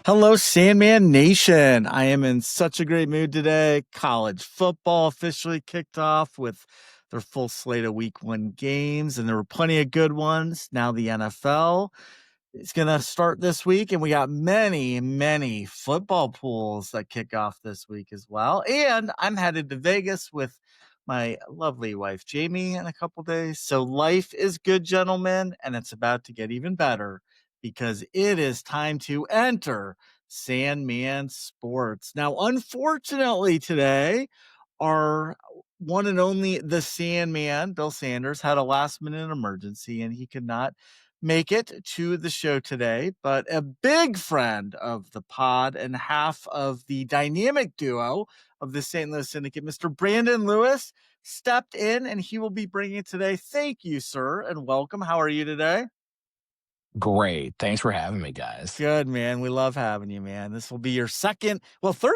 Hello, Sandman Nation. I am in such a great mood today. College football officially kicked off with their full slate of week 1 games, and there were plenty of good ones. Now the NFL is going to start this week, and we got many football pools that kick off this week as well. And I'm headed to Vegas with my lovely wife, Jamie, in a couple days. So life is good, gentlemen, and it's about to get even better because it is time to enter Sandman Sports. Now, unfortunately, today, our one and only the Sandman, Bill Sanders, had a last minute emergency and he could not make it to the show today. But a big friend of the pod and half of the dynamic duo of the St. Louis Syndicate, Mr. Brandon Lewis, stepped in and he will be bringing it today. Thank you, sir, and welcome. How are you today? Great. Thanks for having me, guys. Good, man. We love having you, man. This will be your third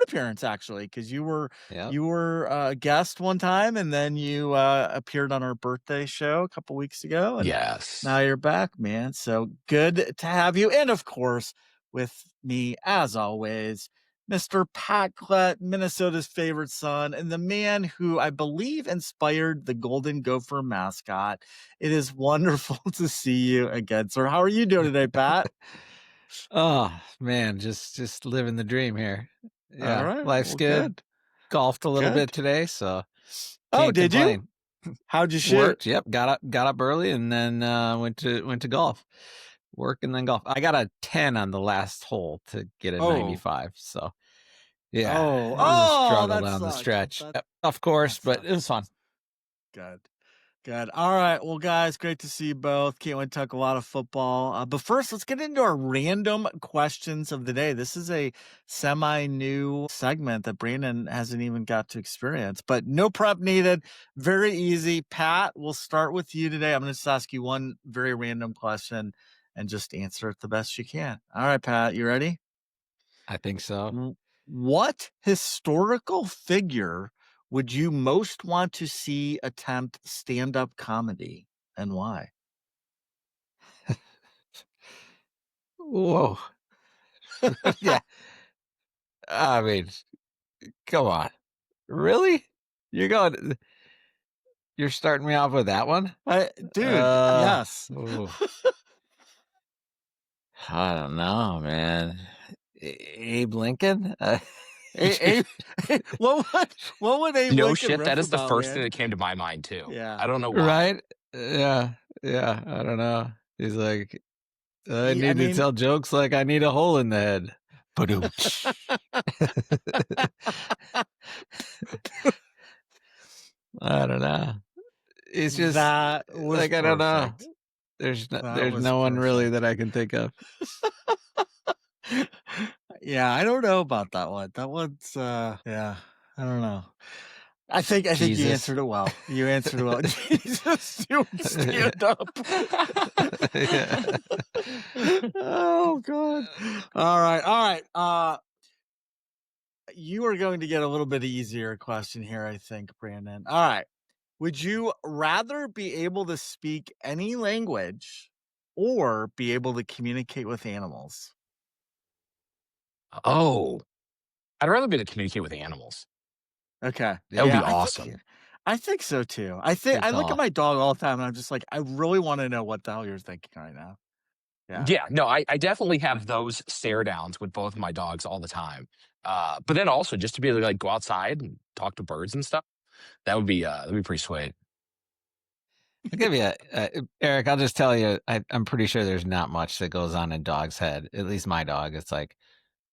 appearance, actually, because you were a guest one time, and then you appeared on our birthday show a couple weeks ago, and Yes. now you're back, man. So good to have you, and of course, with me as always, Mr. Pat Klatt, Minnesota's favorite son, and the man who I believe inspired the Golden Gopher mascot. It is wonderful to see you again, sir. How are you doing today, Pat? Oh man, just living the dream here. Yeah, All right. life's Well, good. Golfed a little Good. bit today, so Oh, can't did complain. you? How'd you shoot? Worked. Yep. Got up early and then went to golf. Work and then golf. I got a 10 on the last hole to get a 95. So yeah, it was a struggle that down the sucks. stretch. Yep, of course, but it was fun. Good. All right. Well, guys, great to see you both. Can't wait to talk a lot of football. But first, let's get into our random questions of the day. This is a semi-new segment that Brandon hasn't even got to experience, but no prep needed. Very easy. Pat, we'll start with you today. I'm going to just ask you one very random question and just answer it the best you can. All right, Pat, you ready? I think so. What historical figure would you most want to see attempt stand-up comedy, and why? Whoa. Yeah. I mean, come on. Really? You're starting me off with that one? Yes. I don't know, man. Abe Lincoln? What would Abe No Lincoln shit. riff That is the about, first man? thing that came to my mind, too. Yeah. I don't know why. Right? Yeah. I don't know. He's like, I need to tell jokes like I need a hole in the head. Badooch. I don't know. It's just that was like, I don't know. perfect. There's no one really that I can think of. Yeah, I don't know about that one. That one's yeah, I don't know. I think you answered it well. You answered it well. Jesus, you stand up. Yeah. Oh God. All right. You are going to get a little bit easier question here, I think, Brandon. All right. Would you rather be able to speak any language or be able to communicate with animals? Oh, I'd rather be able to communicate with animals. Okay. That would be awesome. I think so too. I look at my dog all the time and I'm just like, I really want to know what the hell you're thinking right now. Yeah, no, I definitely have those stare downs with both of my dogs all the time. But then also just to be able to like go outside and talk to birds and stuff, that'd be pretty sweet. I'll give you Eric, I'll just tell you, I'm pretty sure there's not much that goes on in dog's head. At least my dog. It's like,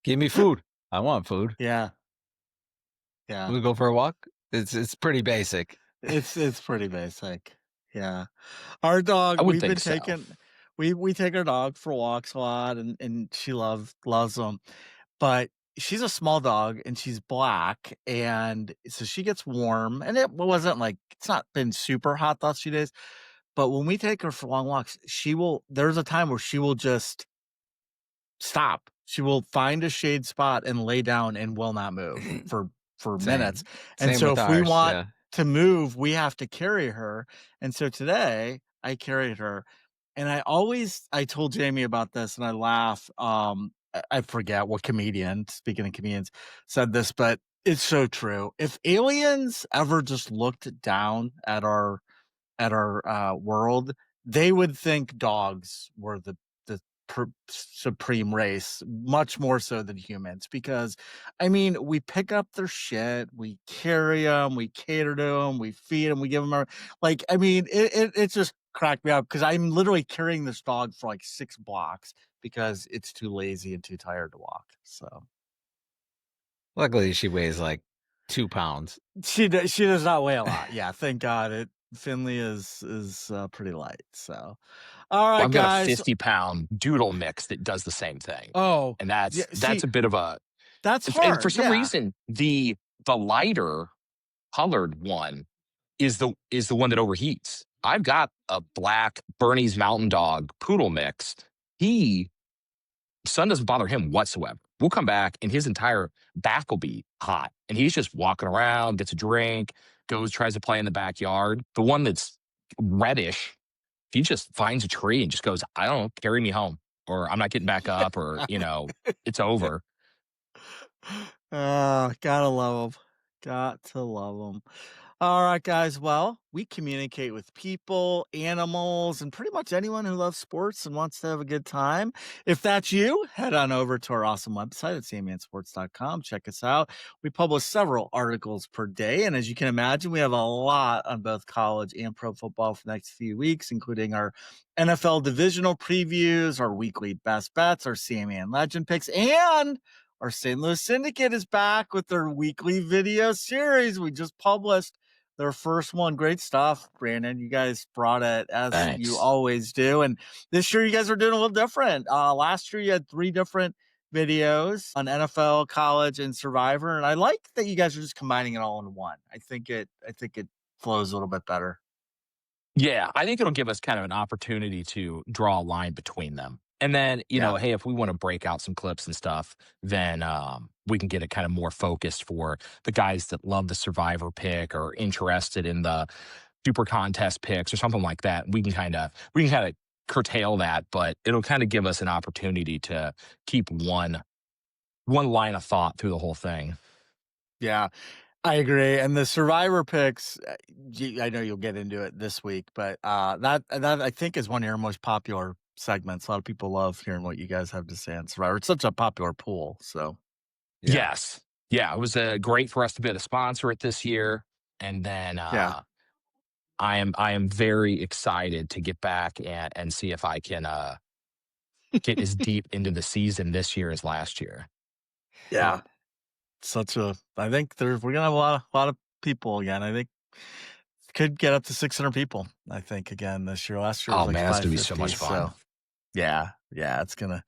give me food. I want food. Yeah. We'll go for a walk. It's pretty basic. It's pretty basic. Yeah. Our dog, we take our dog for walks a lot and she loves them. But she's a small dog and she's black, and so she gets warm, and it wasn't like, it's not been super hot the last few days. But when we take her for long walks, there's a time where she will just stop. She will find a shade spot and lay down and will not move for minutes. And so if we want to move, we have to carry her. And so today I carried her, and I told Jamie about this and I laugh. I forget what comedian, speaking of comedians, said this, but it's so true. If aliens ever just looked down at our world, they would think dogs were the supreme race, much more so than humans. Because, I mean, we pick up their shit, we carry them, we cater to them, we feed them, we give them our like. I mean, it just cracked me up because I'm literally carrying this dog for like 6 blocks because it's too lazy and too tired to walk. So luckily, she weighs like 2 pounds. she does not weigh a lot. Yeah, thank God. Finley is pretty light. So, all right, I've got guys. a 50-pound doodle mix that does the same thing. Oh, and that's a bit of a that's hard. And for some reason, the lighter colored one is the one that overheats. I've got a black Bernese Mountain Dog poodle mix. Sun doesn't bother him whatsoever. We'll come back and his entire back will be hot. And he's just walking around, gets a drink, tries to play in the backyard. The one that's reddish, he just finds a tree and just goes, I don't know, carry me home. Or I'm not getting back up, or, it's over. Gotta love them. Got to love them. All right, guys. Well, we communicate with people, animals, and pretty much anyone who loves sports and wants to have a good time. If that's you, head on over to our awesome website at sandmansports.com. Check us out. We publish several articles per day. And as you can imagine, we have a lot on both college and pro football for the next few weeks, including our NFL divisional previews, our weekly best bets, our Sandman legend picks, and our St. Louis Syndicate is back with their weekly video series. We just published their first one. Great stuff, Brandon. You guys brought it as Thanks. you always do. And this year you guys are doing a little different. Last year you had 3 different videos on NFL, college, and Survivor. And I like that you guys are just combining it all in one. I think it flows a little bit better. Yeah, I think it'll give us kind of an opportunity to draw a line between them. And then, hey, if we want to break out some clips and stuff, then we can get it kind of more focused for the guys that love the Survivor pick or interested in the Super Contest picks or something like that. We can kind of curtail that, but it'll kind of give us an opportunity to keep one line of thought through the whole thing. Yeah. I agree. And the Survivor picks, I know you'll get into it this week, but that I think is one of your most popular segments. A lot of people love hearing what you guys have to say on Survivor. It's such a popular pool. So, yeah. Yes. Yeah, it was great for us to be able to sponsor it this year. And then I am very excited to get back and see if I can get as deep into the season this year as last year. Yeah. I think we're gonna have a lot of people again. I think could get up to 600 people. I think again this year. Last year was like it's gonna be so much fun. So, yeah, it's gonna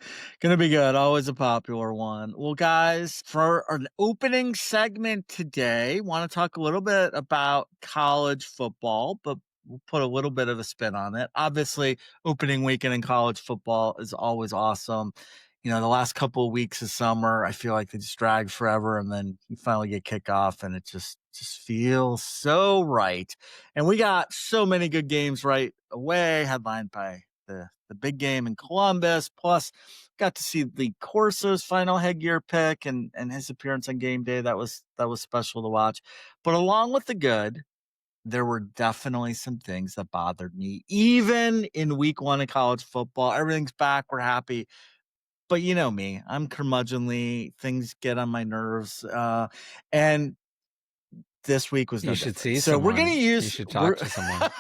be good. Always a popular one. Well, guys, for an opening segment today, want to talk a little bit about college football, but we'll put a little bit of a spin on it. Obviously, opening weekend in college football is always awesome. The last couple of weeks of summer, I feel like they just drag forever, and then you finally get kickoff, and it just feels so right. And we got so many good games right away, headlined by the big game in Columbus. Plus, got to see Lee Corso's final headgear pick and his appearance on game day. That was special to watch. But along with the good, there were definitely some things that bothered me, even in week 1 of college football. Everything's back. We're happy. But you know me, I'm curmudgeonly. Things get on my nerves. And this week was no different. Should see so someone. We're going to use. You should talk to someone.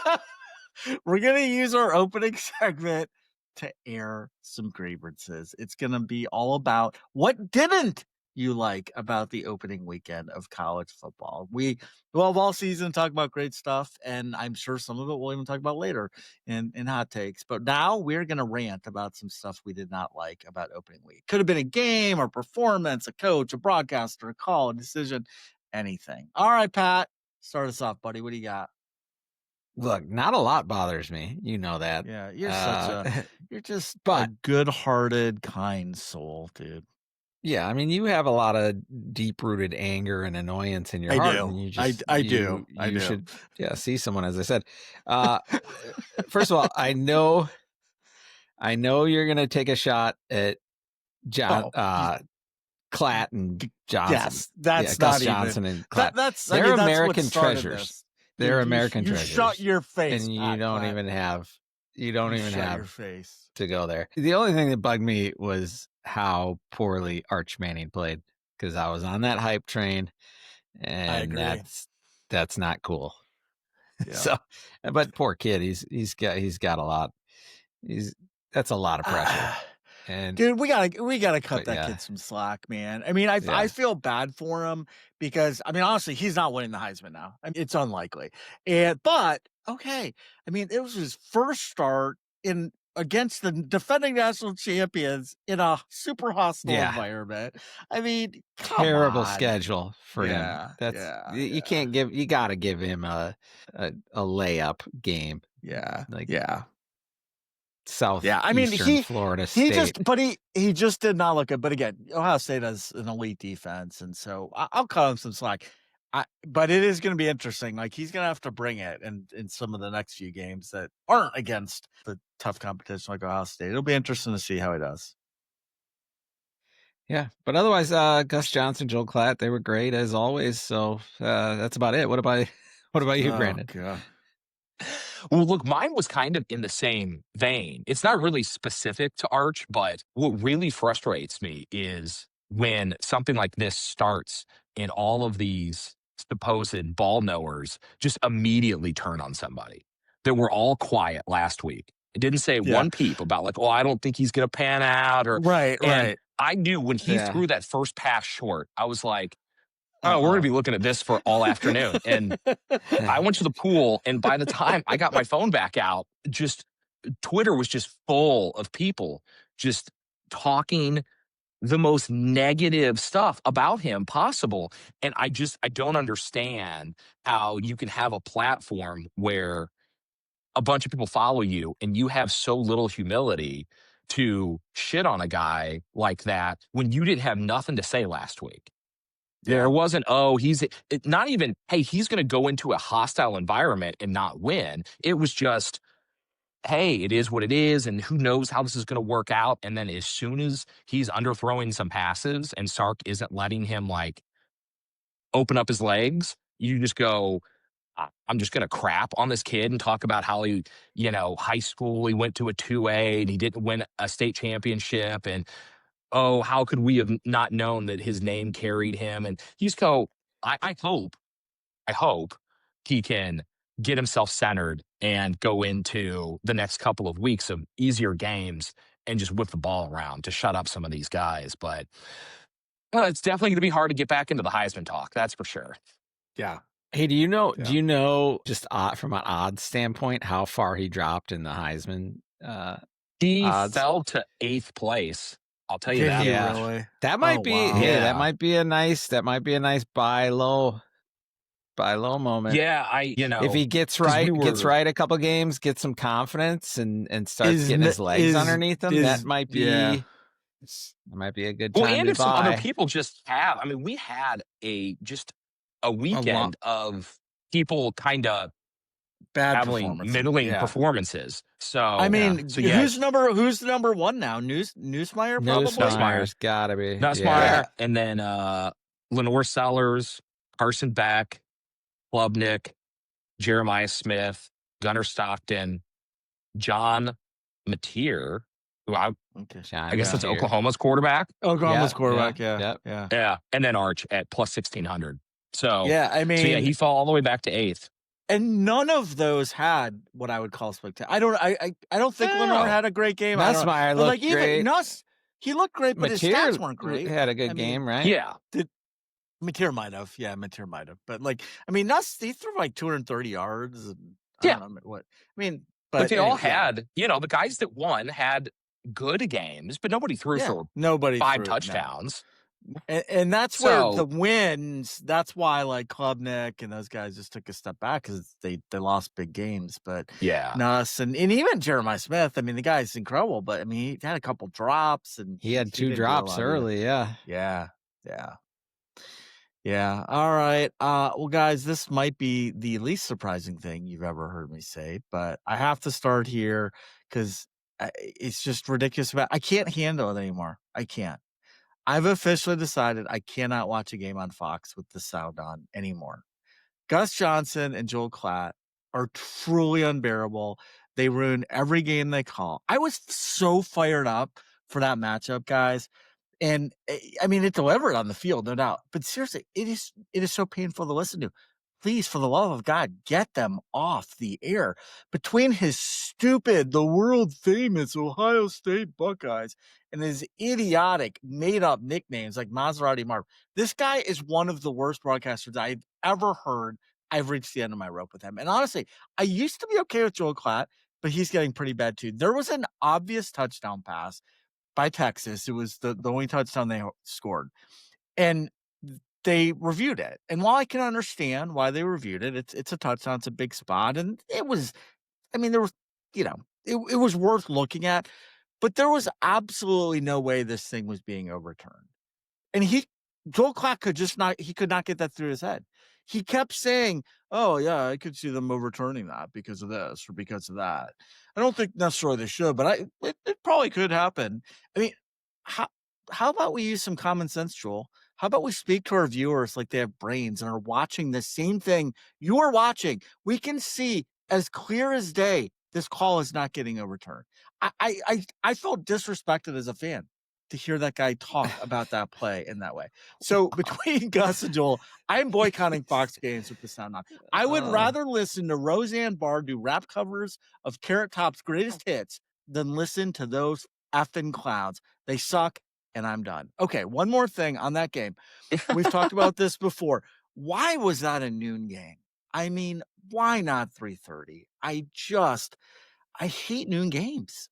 We're going to use our opening segment to air some grievances. It's going to be all about what didn't you like about the opening weekend of college football. We'll have all season talk about great stuff, and I'm sure some of it we'll even talk about later in hot takes. But now we're going to rant about some stuff we did not like about opening week. Could have been a game, or performance, a coach, a broadcaster, a call, a decision, anything. All right, Pat, start us off, buddy. What do you got? Look, not a lot bothers me. You know that. Yeah, you're just a good-hearted, kind soul, dude. Yeah, I mean, you have a lot of deep-rooted anger and annoyance in your heart. Do. And you just, I do. You should, see someone, as I said. First of all, I know you're going to take a shot at Klatt and Johnson. Yes, that's Gus not Johnson even. and Klatt. They're American treasures. This. They're American you treasures. shut your face, and Pat you don't Klatt. even have. You don't even shut have your face to go there. The only thing that bugged me was how poorly Arch Manning played, because I was on that hype train, and that's not cool. Yeah. So, but poor kid, he's got a lot. That's a lot of pressure. And dude, we gotta cut that kid some slack, man. I mean, I feel bad for him because, I mean, honestly, he's not winning the Heisman now. I mean, it's unlikely. But okay, I mean, it was his first start against the defending national champions in a super hostile environment. I mean, terrible schedule for him. You can't give. You got to give him a layup game. South. Yeah, I mean, Florida State. He just did not look good. But again, Ohio State has an elite defense, and so I'll cut him some slack. But it is going to be interesting. Like, he's going to have to bring it in some of the next few games that aren't against the tough competition like Ohio State. It'll be interesting to see how he does. Yeah, but otherwise, Gus Johnson, Joel Klatt, they were great as always. So that's about it. What about you, Brandon? God. Well, look, mine was kind of in the same vein. It's not really specific to Arch, but what really frustrates me is when something like this starts and all of these supposed ball knowers just immediately turn on somebody. That were all quiet last week. It didn't say one peep about like, oh, I don't think he's going to pan out. Right. I knew when he threw that first pass short, I was like, oh, we're going to be looking at this for all afternoon. And I went to the pool, and by the time I got my phone back out, just Twitter was just full of people just talking the most negative stuff about him possible. And I don't understand how you can have a platform where a bunch of people follow you and you have so little humility to shit on a guy like that when you didn't have nothing to say last week. There wasn't, not even, hey, he's going to go into a hostile environment and not win. It was just, hey, it is what it is, and who knows how this is going to work out. And then as soon as he's underthrowing some passes and Sark isn't letting him, like, open up his legs, you just go, I'm just going to crap on this kid and talk about how he, high school, he went to a 2A and he didn't win a state championship. And, oh, how could we have not known that his name carried him? And you just go, I hope he can get himself centered and go into the next couple of weeks of easier games and just whip the ball around to shut up some of these guys. But it's definitely going to be hard to get back into the Heisman talk. That's for sure. Yeah. Hey, do you know just from an odds standpoint how far he dropped in the Heisman? He odds? Fell to 8th place. I'll tell you that. Yeah, really? That might be. Wow. Yeah, that might be a nice buy low moment. Yeah, if he gets right a couple games, gets some confidence, and starts getting his legs underneath him, that might be. Yeah. That might be a good time. Well, and to if buy. some other people just have, I mean, we had a weekend of people kind of having middling performances. So I mean, who's the number one now? Nussmeier, probably. Nussmeier's gotta be Nussmeier, and then Lenore Sellers, Carson Beck, Klubnik, Jeremiah Smith, Gunnar Stockton, John Mateer, who I guess that's Oklahoma's quarterback. Oklahoma's quarterback, yeah, and then Arch at plus 1,600. So I mean, he fell all the way back to 8th. And none of those had what I would call spectacular. I don't think Lenore had a great game. Nussmeier looked great. He looked great, but his stats weren't great. He had a good game, right? Yeah. Mateer might have. Yeah, Mateer might have. But he threw like 230 yards. And I don't know what. I mean, but they all had, the guys that won had good games, but nobody threw for 5 touchdowns. And that's where the wins. That's why Klubnik and those guys just took a step back because they lost big games. But Nuss and even Jeremiah Smith. I mean, the guy's incredible. But I mean, he had a couple drops and he had 2 drops early. Yeah. All right. Well, guys, this might be the least surprising thing you've ever heard me say, but I have to start here because it's just ridiculous. I can't handle it anymore. I can't. I've officially decided I cannot watch a game on Fox with the sound on anymore. Gus Johnson and Joel Klatt are truly unbearable. They ruin every game they call. I was so fired up for that matchup, guys. And I mean, it delivered on the field, no doubt. But seriously, it is so painful to listen to. Please, for the love of God, get them off the air. Between his stupid, the world famous Ohio State Buckeyes and his idiotic made up nicknames like Maserati Marv, this guy is one of the worst broadcasters I've ever heard. I've reached the end of my rope with him. And honestly, I used to be okay with Joel Klatt, but he's getting pretty bad too. There was an obvious touchdown pass by Texas. It was the only touchdown they scored. And they reviewed it. And while I can understand why they reviewed it, it's a touchdown, it's a big spot. And it was, I mean, there was, it was worth looking at, but there was absolutely no way this thing was being overturned. And Joel Klatt could not get that through his head. He kept saying, oh yeah, I could see them overturning that because of this or because of that. I don't think necessarily they should, but it probably could happen. I mean, how about we use some common sense, Joel? How about we speak to our viewers like they have brains and are watching the same thing you are watching? We can see as clear as day this call is not getting overturned. I felt disrespected as a fan to hear that guy talk about that play in that way. So between Gus and Joel, I'm boycotting Fox games with the sound on. I would rather listen to Roseanne Barr do rap covers of Carrot Top's greatest hits than listen to those effing clowns. They suck, and I'm done. Okay, one more thing on that game. We've talked about this before. Why was that a noon game? I mean, why not 3:30? I hate noon games.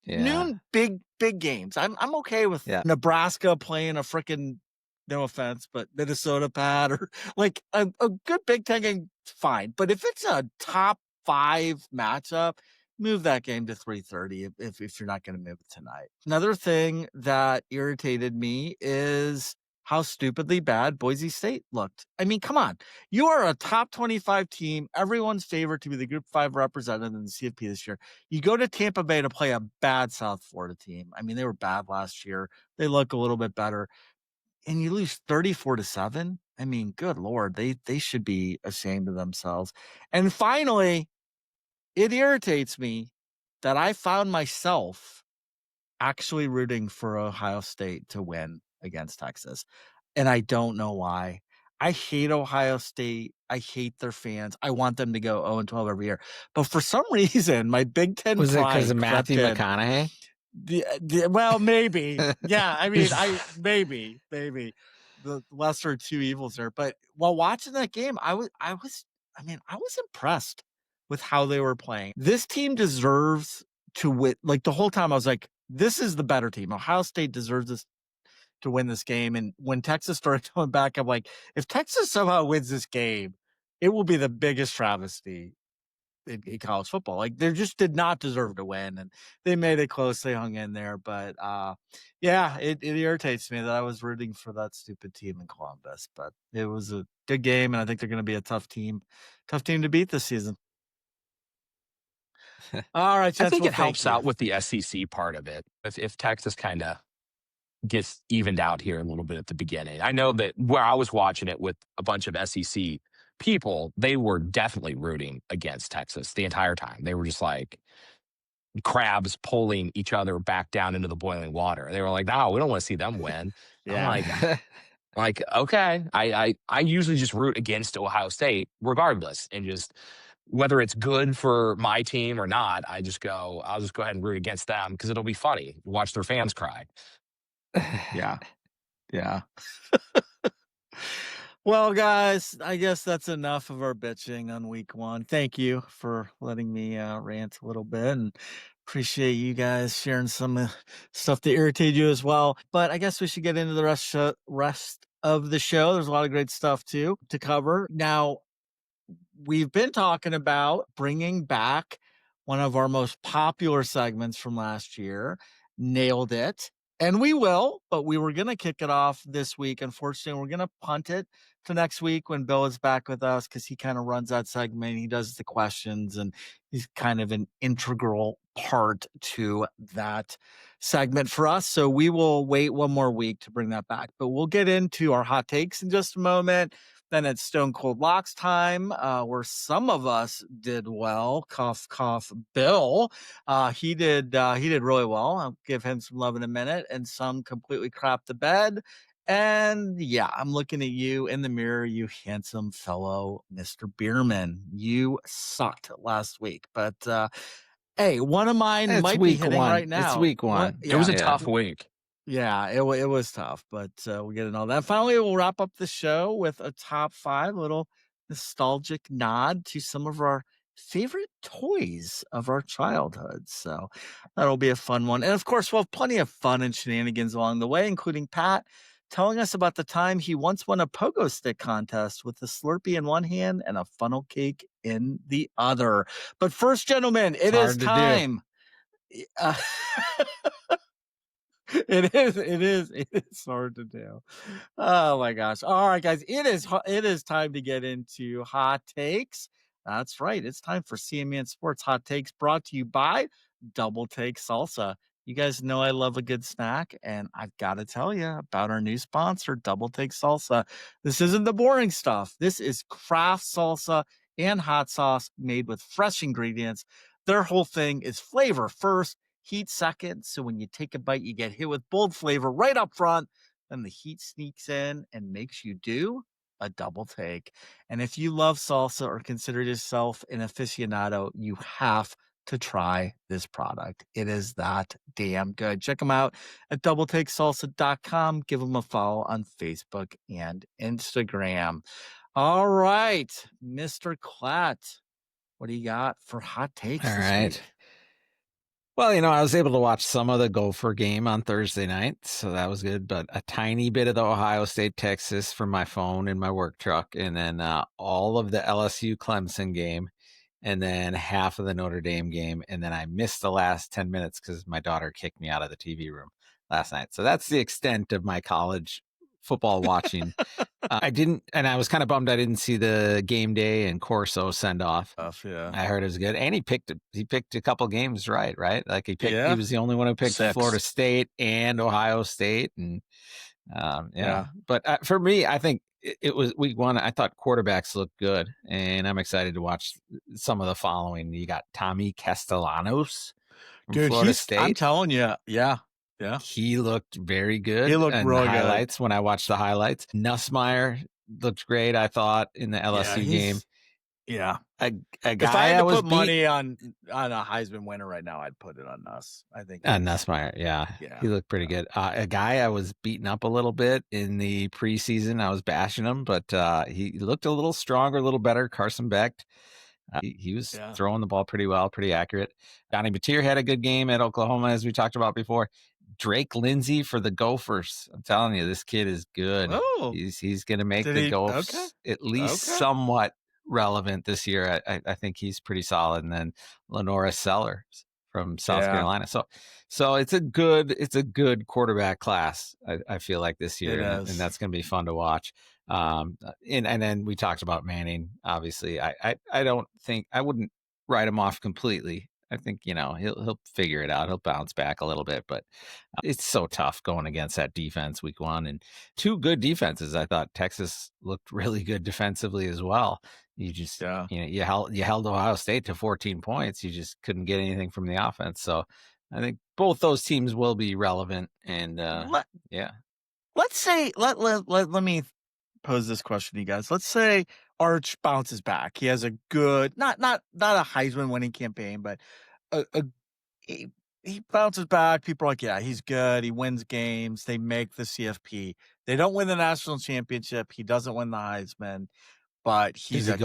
Noon big games. I'm okay with Nebraska playing a freaking, no offense, but Minnesota pad or like a good Big Ten game, fine. But if it's a top 5 matchup, move that game to 3:30 if you're not going to move it tonight. Another thing that irritated me is how stupidly bad Boise State looked. I mean, come on. You are a top 25 team, everyone's favorite to be the Group 5 representative in the CFP this year. You go to Tampa Bay to play a bad South Florida team. I mean, they were bad last year. They look a little bit better. And you lose 34-7. I mean, good Lord, they should be ashamed of themselves. And finally, it irritates me that I found myself actually rooting for Ohio State to win against Texas. And I don't know why. I hate Ohio State. I hate their fans. I want them to go 0-12 every year. But for some reason, my Big Ten was it because of Matthew McConaughey? Well, maybe. Yeah, I mean, maybe the lesser of two evils there. But while watching that game, I was impressed with how they were playing. This team deserves to win. Like the whole time I was like, this is the better team. Ohio State deserves this to win this game. And when Texas started going back, I'm like, if Texas somehow wins this game, it will be the biggest travesty in college football. Like they just did not deserve to win, and they made it close. They hung in there, but it irritates me that I was rooting for that stupid team in Columbus. But it was a good game, and I think they're going to be a tough team to beat this season. All right, Jets, I think it helps out with the SEC part of it. If Texas kind of gets evened out here a little bit at the beginning. I know that where I was watching it with a bunch of SEC people, they were definitely rooting against Texas the entire time. They were just like crabs pulling each other back down into the boiling water. They were like, no, we don't want to see them win. Yeah. I'm like, okay. I usually just root against Ohio State regardless. And just whether it's good for my team or not, I'll just go ahead and root against them because it'll be funny. Watch their fans cry. Yeah. Well, guys, I guess that's enough of our bitching on week 1. Thank you for letting me rant a little bit, and appreciate you guys sharing some stuff that irritated you as well. But I guess we should get into the rest of the show. There's a lot of great stuff too to cover. Now, we've been talking about bringing back one of our most popular segments from last year, Nailed It. And we will, but we were going to kick it off this week. Unfortunately, we're going to punt it to next week when Bill is back with us because he kind of runs that segment. He does the questions and he's kind of an integral part to that segment for us. So we will wait one more week to bring that back. But we'll get into our hot takes in just a moment. Then it's Stone Cold Locks time, where some of us did well. Cough, cough, Bill. He did really well. I'll give him some love in a minute. And some completely crapped the bed. And yeah, I'm looking at you in the mirror, you handsome fellow Mr. Bierman. You sucked last week, but hey, one of mine might be hitting right now. It's week one. It was a tough week. Yeah, it was tough, but we'll get into all that. Finally, we'll wrap up the show with a top 5, little nostalgic nod to some of our favorite toys of our childhood. So that'll be a fun one. And of course, we'll have plenty of fun and shenanigans along the way, including Pat telling us about the time he once won a pogo stick contest with a Slurpee in one hand and a funnel cake in the other. But first, gentlemen, it is time. It is hard to do. Oh my gosh. All right, guys, it is time to get into hot takes. That's right. It's time for CMN Sports Hot Takes, brought to you by Double Take Salsa. You guys know I love a good snack, and I've got to tell you about our new sponsor, Double Take Salsa. This isn't the boring stuff. This is craft salsa and hot sauce made with fresh ingredients. Their whole thing is flavor first, heat second. So when you take a bite, you get hit with bold flavor right up front. Then the heat sneaks in and makes you do a double take. And if you love salsa or consider yourself an aficionado, you have to try this product. It is that damn good. Check them out at doubletakesalsa.com. Give them a follow on Facebook and Instagram. All right, Mr. Klatt, what do you got for hot takes this week? Well, I was able to watch some of the Gopher game on Thursday night, so that was good, but a tiny bit of the Ohio State, Texas from my phone in my work truck, and then all of the LSU Clemson game, and then half of the Notre Dame game, and then I missed the last 10 minutes because my daughter kicked me out of the TV room last night. So that's the extent of my college football watching. I was kind of bummed I didn't see the GameDay and Corso send off. Yeah, I heard it was good, and he picked a couple games right? Like he was the only one who picked 6. Florida State and Ohio State, and But for me, I think it was week 1. I thought quarterbacks looked good, and I'm excited to watch some of the following. You got Tommy Castellanos from Florida State. I'm telling you, yeah. He looked very good. He looked really good. Highlights when I watched the highlights. Nussmeier looked great, I thought, in the LSU game. Yeah. A guy if I had to put money on a Heisman winner right now, I'd put it on Nuss. I think Nussmeier, yeah. He looked pretty good. A guy I was beating up a little bit in the preseason. I was bashing him, but he looked a little stronger, a little better. Carson Beck. He was throwing the ball pretty well, pretty accurate. Donnie Batir had a good game at Oklahoma, as we talked about before. Drake Lindsay for the Gophers. I'm telling you, this kid is good. Oh. He's going to make the Gophers at least somewhat relevant this year. I think he's pretty solid. And then Lenora Sellers from South Carolina. So it's a good quarterback class. I feel like this year, and that's going to be fun to watch. And then we talked about Manning. Obviously, I wouldn't write him off completely. I think he'll figure it out. He'll bounce back a little bit, but it's so tough going against that defense week 1, and 2 good defenses. I thought Texas looked really good defensively as well. You just you held Ohio State to 14 points. You just couldn't get anything from the offense. So I think both those teams will be relevant. And let's say let me pose this question to you guys. Let's say Arch bounces back. He has a good, not a Heisman winning campaign, but he bounces back. People are like, yeah, he's good. He wins games. They make the CFP. They don't win the national championship. He doesn't win the Heisman, but he's a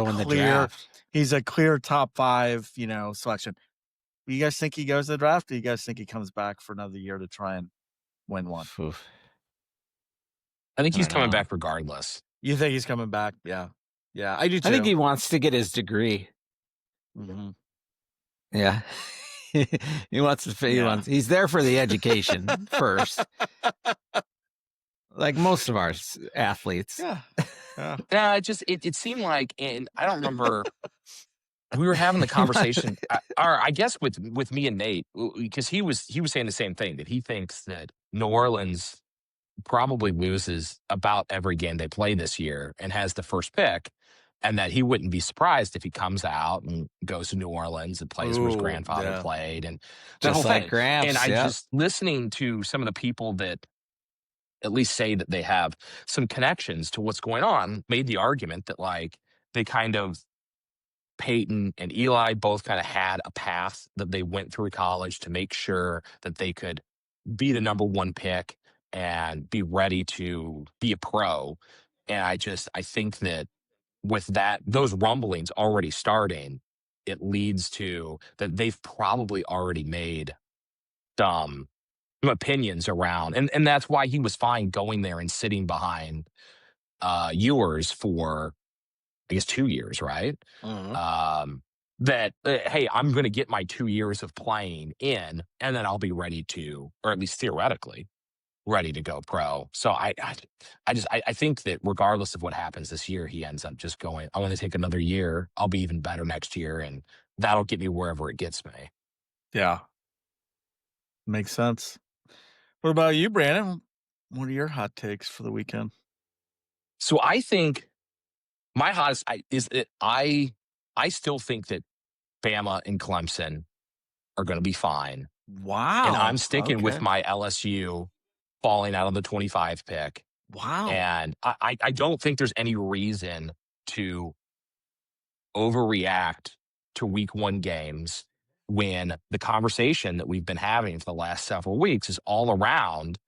clear top 5, selection. Do you guys think he goes to the draft? Or do you guys think he comes back for another year to try and win one? Oof. I think he's coming back regardless. You think he's coming back? Yeah. I do too. I think he wants to get his degree. Mm-hmm. Yeah. he wants to. He's there for the education first, like most of our athletes. Yeah. It seemed like, and I don't remember. We were having the conversation, or I guess with me and Nate, because he was saying the same thing, that he thinks that New Orleans probably loses about every game they play this year and has the first pick, and that he wouldn't be surprised if he comes out and goes to New Orleans and plays where his grandfather played, and the just whole like thing. Gramps. And I just listening to some of the people that at least say that they have some connections to what's going on, made the argument that like they kind of, Peyton and Eli both kind of had a path that they went through college to make sure that they could be the number one pick and be ready to be a pro. And I think that with that, those rumblings already starting, it leads to that they've probably already made some opinions around. And that's why he was fine going there and sitting behind Ewers for, I guess, 2 years, right? That, hey, I'm going to get my 2 years of playing in, and then I'll be ready to, or at least theoretically, ready to go pro. So I think that regardless of what happens this year, he ends up just going, I'm going to take another year. I'll be even better next year, and that'll get me wherever it gets me. Yeah. Makes sense. What about you, Brandon? What are your hot takes for the weekend? So I think my hottest is that I still think that Bama and Clemson are going to be fine. Wow. And I'm sticking with my LSU falling out of the 25 pick. Wow. And I don't think there's any reason to overreact to week one games when the conversation that we've been having for the last several weeks is all around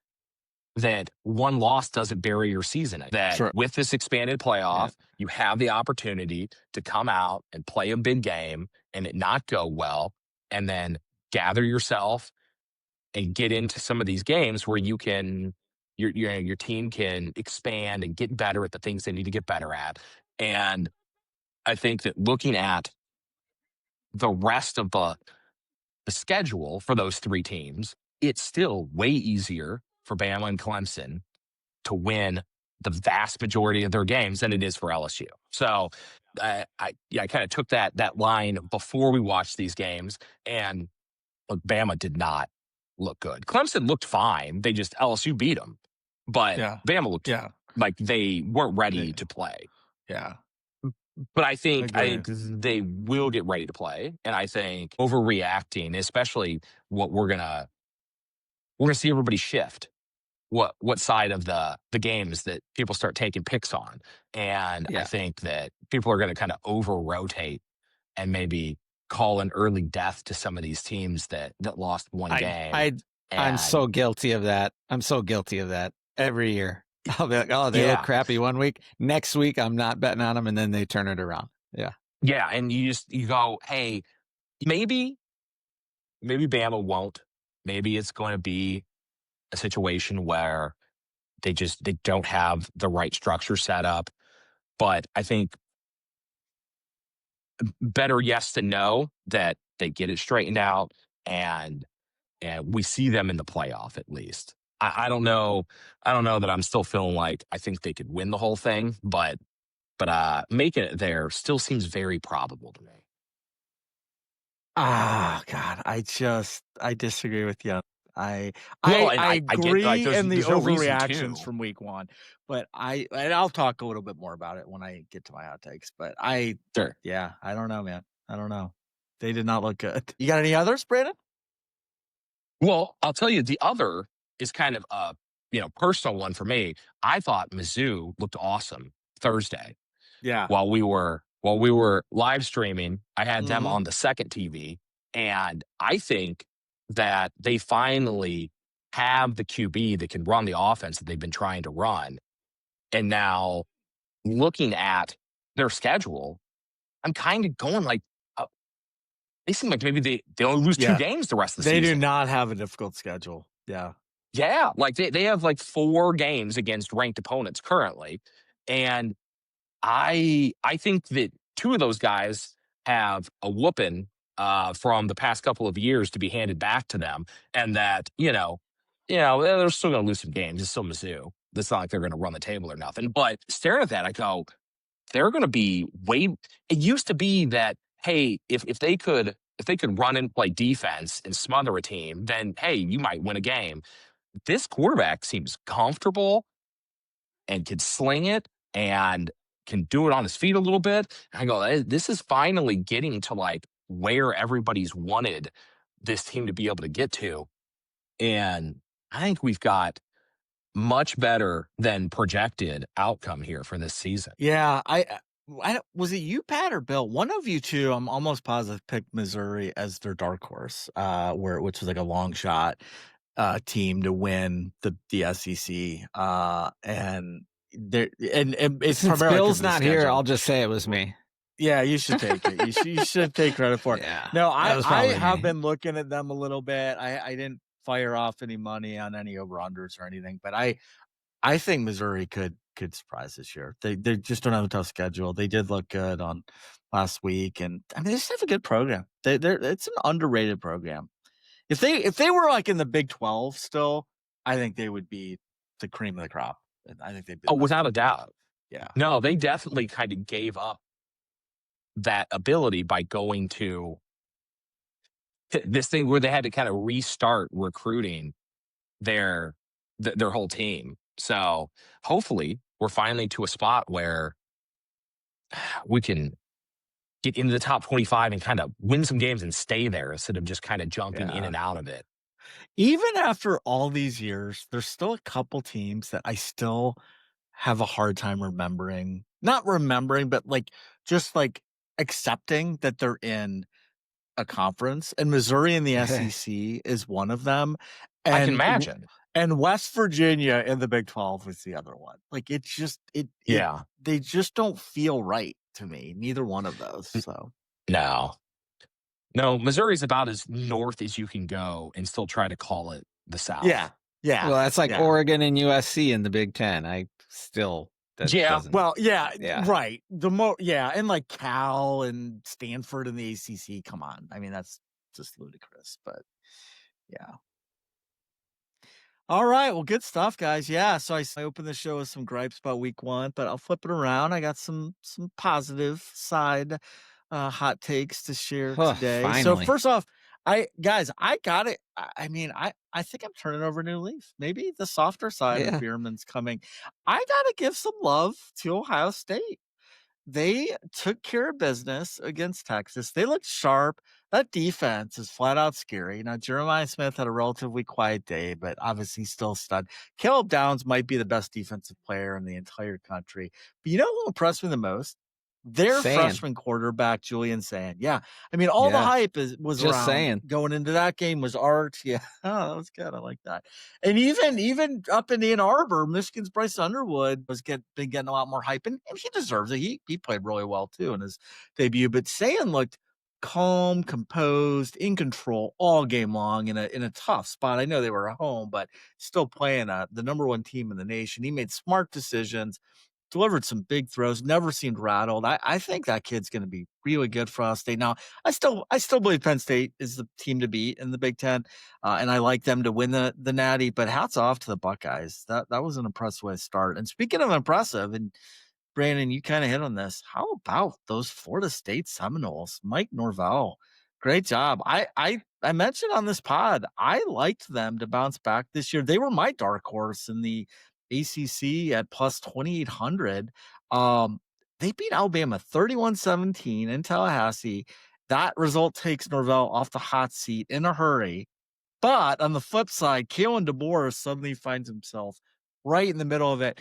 that one loss doesn't bury your season. That with this expanded playoff, you have the opportunity to come out and play a big game and it not go well, and then gather yourself and get into some of these games where you can, your team can expand and get better at the things they need to get better at. And I think that looking at the rest of the schedule for those three teams, it's still way easier for Bama and Clemson to win the vast majority of their games than it is for LSU. So I kind of took that line before we watched these games, and look, Bama did not look good. Clemson looked fine. They just, LSU beat them. But Bama looked like they weren't ready to play. Yeah. But I think they will get ready to play. And I think overreacting, especially what we're gonna see everybody shift. What side of the games that people start taking picks on. And I think that people are gonna kind of over-rotate and maybe call an early death to some of these teams that lost one game. I'm so guilty of that. I'm so guilty of that every year. I'll be like, oh, they look crappy one week. Next week, I'm not betting on them, and then they turn it around. Yeah. Yeah, and you go, hey, maybe Bama won't. Maybe it's going to be a situation where they don't have the right structure set up. But I think better yes than no that they get it straightened out and we see them in the playoff at least. I don't know that I'm still feeling like I think they could win the whole thing, but making it there still seems very probable to me. Ah, God, I disagree with you. I agree in the overreactions from week one, but I'll talk a little bit more about it when I get to my hot takes. But I don't know, man. I don't know. They did not look good. You got any others, Brandon? Well, I'll tell you, the other is kind of a personal one for me. I thought Mizzou looked awesome Thursday. Yeah. While we were live streaming, I had them on the second TV, and I think that they finally have the QB that can run the offense that they've been trying to run. And now looking at their schedule, I'm kind of going like, they seem like maybe they only lose 2 games the rest of the season. They do not have a difficult schedule. Yeah. Yeah. Like they have like 4 games against ranked opponents currently. And I think that 2 of those guys have a whooping from the past couple of years to be handed back to them, and that they're still going to lose some games. It's still Mizzou. It's not like they're going to run the table or nothing. But staring at that, I go, they're going to be way. It used to be that, hey, if they could run and play defense and smother a team, then hey, you might win a game. This quarterback seems comfortable and can sling it and can do it on his feet a little bit. And I go, this is finally getting to like where everybody's wanted this team to be able to get to. And I think we've got much better than projected outcome here for this season. Yeah, I was it you, Pat, or Bill? One of you two, I'm almost positive, picked Missouri as their dark horse, which was like a long shot team to win the SEC. And it's Since primarily Bill's not here, I'll just say it was me. Yeah, you should take it. You should take credit for it. Yeah, no, I have me. been looking at them a little bit. I didn't fire off any money on any over-unders or anything, but I think Missouri could surprise this year. They just don't have a tough schedule. They did look good on last week, and I mean they just have a good program. It's an underrated program. If they were like in the Big 12 still, I think they would be the cream of the crop. I think they'd be without a doubt. Yeah. No, they definitely kind of gave up that ability by going to this thing where they had to kind of restart recruiting their whole team. So hopefully we're finally to a spot where we can get into the top 25 and kind of win some games and stay there instead of just kind of jumping in and out of it. Even after all these years, there's still a couple teams that I still have a hard time remembering. Not remembering, but like just like accepting that they're in a conference, and Missouri in the SEC is one of them. And I can imagine. And West Virginia in the Big 12 was the other one. Like it's just they just don't feel right to me. Neither one of those. So no, Missouri's about as north as you can go and still try to call it the South. Yeah. Well, that's like Oregon and USC in the Big Ten. Right. And like Cal and Stanford in the ACC. Come on, I mean that's just ludicrous. But yeah. All right, well, good stuff, guys. Yeah, so I opened the show with some gripes about week 1, but I'll flip it around. I got some positive side hot takes to share today. Finally. So first off, I got it. I mean, I think I'm turning over a new leaf. Maybe the softer side of Bierman's coming. I gotta give some love to Ohio State. They took care of business against Texas. They looked sharp. That defense is flat out scary. Now, Jeremiah Smith had a relatively quiet day, but obviously still stud. Caleb Downs might be the best defensive player in the entire country. But you know who impressed me the most? Their freshman quarterback, Julian Sand. Yeah. I mean, all the hype was just around going into that game was Art. Yeah. Oh, that was good. I like that. And even up in Ann Arbor, Michigan's Bryce Underwood been getting a lot more hype, and he deserves it. He played really well too in his debut. But Sand looked calm, composed, in control all game long in a tough spot. I know they were at home, but still playing the number 1 team in the nation. He made smart decisions. Delivered some big throws, never seemed rattled. I think that kid's going to be really good for us. Now, I still believe Penn State is the team to beat in the Big Ten, and I like them to win the Natty. But hats off to the Buckeyes. That was an impressive way to start. And speaking of impressive, and Brandon, you kind of hit on this. How about those Florida State Seminoles? Mike Norvell, great job. I mentioned on this pod, I liked them to bounce back this year. They were my dark horse in the ACC at plus 2,800. They beat Alabama 31-17 in Tallahassee. That result takes Norvell off the hot seat in a hurry. But on the flip side, Kalen DeBoer suddenly finds himself right in the middle of it.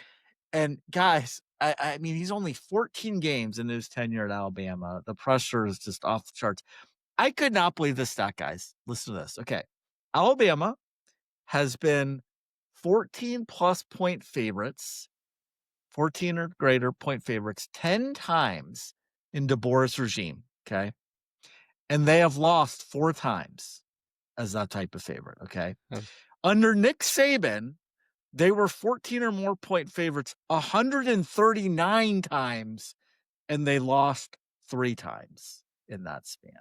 And guys, I mean, he's only 14 games in his tenure at Alabama. The pressure is just off the charts. I could not believe this stat, guys. Listen to this. Okay. Alabama has been 14 plus point favorites, 14 or greater point favorites 10 times in DeBoer's regime. Okay. And they have lost 4 times as that type of favorite. Okay. Under Nick Saban, they were 14 or more point favorites 139 times, and they lost 3 times in that span.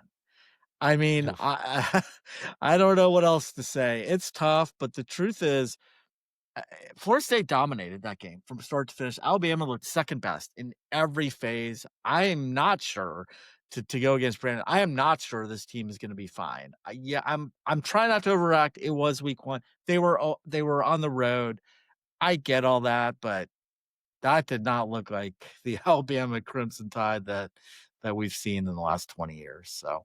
I mean, Oof. I don't know what else to say. It's tough, but the truth is, Florida State dominated that game from start to finish. Alabama looked second best in every phase. I am not sure to go against Brandon. I am not sure this team is going to be fine. Yeah, I'm trying not to overreact. It was week 1. They were on the road. I get all that, but that did not look like the Alabama Crimson Tide that we've seen in the last 20 years. So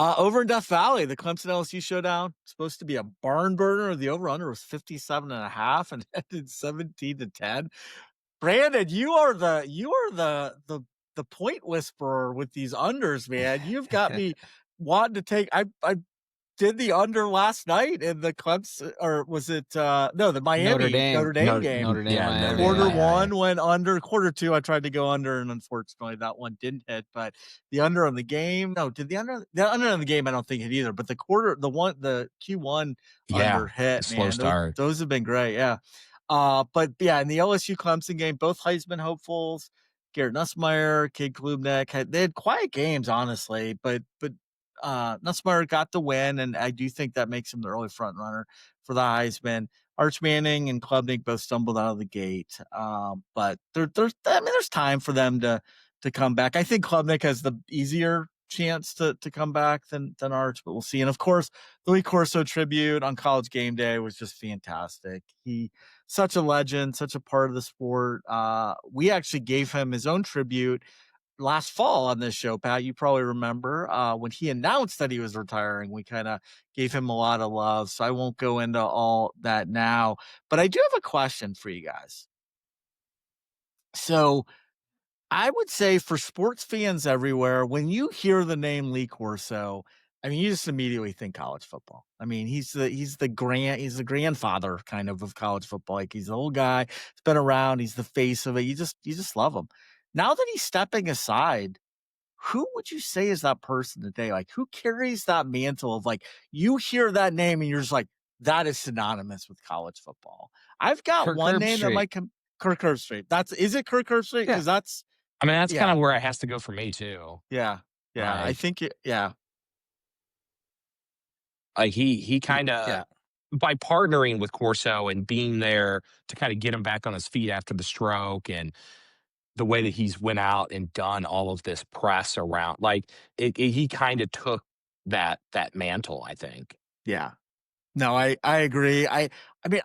over in Death Valley, the Clemson LSU showdown supposed to be a barn burner. The over/under was 57.5 and ended 17-10. Brandon, you are the point whisperer with these unders, man. You've got me wanting to take. I did the under last night in the Clemson, or was it the Miami Notre Dame game? Notre Dame. Yeah, Miami. Quarter 1 went under. Quarter 2, I tried to go under, and unfortunately, that one didn't hit. But the under on the game, no, did the under on the game? I don't think hit either. But the Q1 under hit. Slow Man, start. those have been great. Yeah. But yeah, in the LSU Clemson game, both Heisman hopefuls, Garrett Nussmeier, Cade Klubnik, they had quiet games, honestly. But Nussmeier got the win, and I do think that makes him the early front runner for the Heisman. Arch Manning and Klubnik both stumbled out of the gate, but there's time for them to come back. I think Klubnik has the easier chance to come back than Arch, but we'll see. And of course, the Lee Corso tribute on College Game Day was just fantastic. He such a legend, such a part of the sport. We actually gave him his own tribute last fall on this show, Pat. You probably remember when he announced that he was retiring, we kind of gave him a lot of love. So I won't go into all that now, but I do have a question for you guys. So I would say for sports fans everywhere, when you hear the name Lee Corso, I mean, you just immediately think college football. I mean, he's the grandfather kind of college football. Like, he's the old guy. He's been around. He's the face of it. You just love him. Now that he's stepping aside, who would you say is that person today? Like, who carries that mantle of, like, you hear that name and you're just like, that is synonymous with college football. I've got Kirk one name Herbstreit. that might come. Kirk Herbstreit. Is it Kirk Herbstreit? Because that's. I mean, that's Yeah. kind of where it has to go for me too. Yeah. I Like, think yeah. Like he kind of by partnering with Corso and being there to kind of get him back on his feet after the stroke, and the way that he's went out and done all of this press around, like he kind of took that mantle, I think. Yeah. No, I agree. I mean,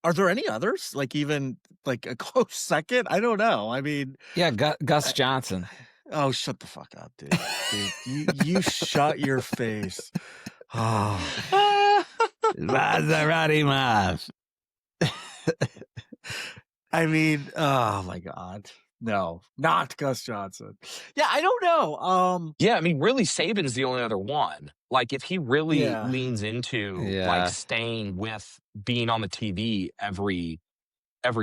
are there any others? Like, even like a close second? I don't know. I mean, yeah, Gus Johnson. Oh, shut the fuck up, dude. You shut your face. Oh. Maserati Mav. I mean, oh my God. No, not Gus Johnson. Yeah, I don't know. Yeah, I mean, really, Saban's the only other one. Like, if he really leans into like staying with being on the TV every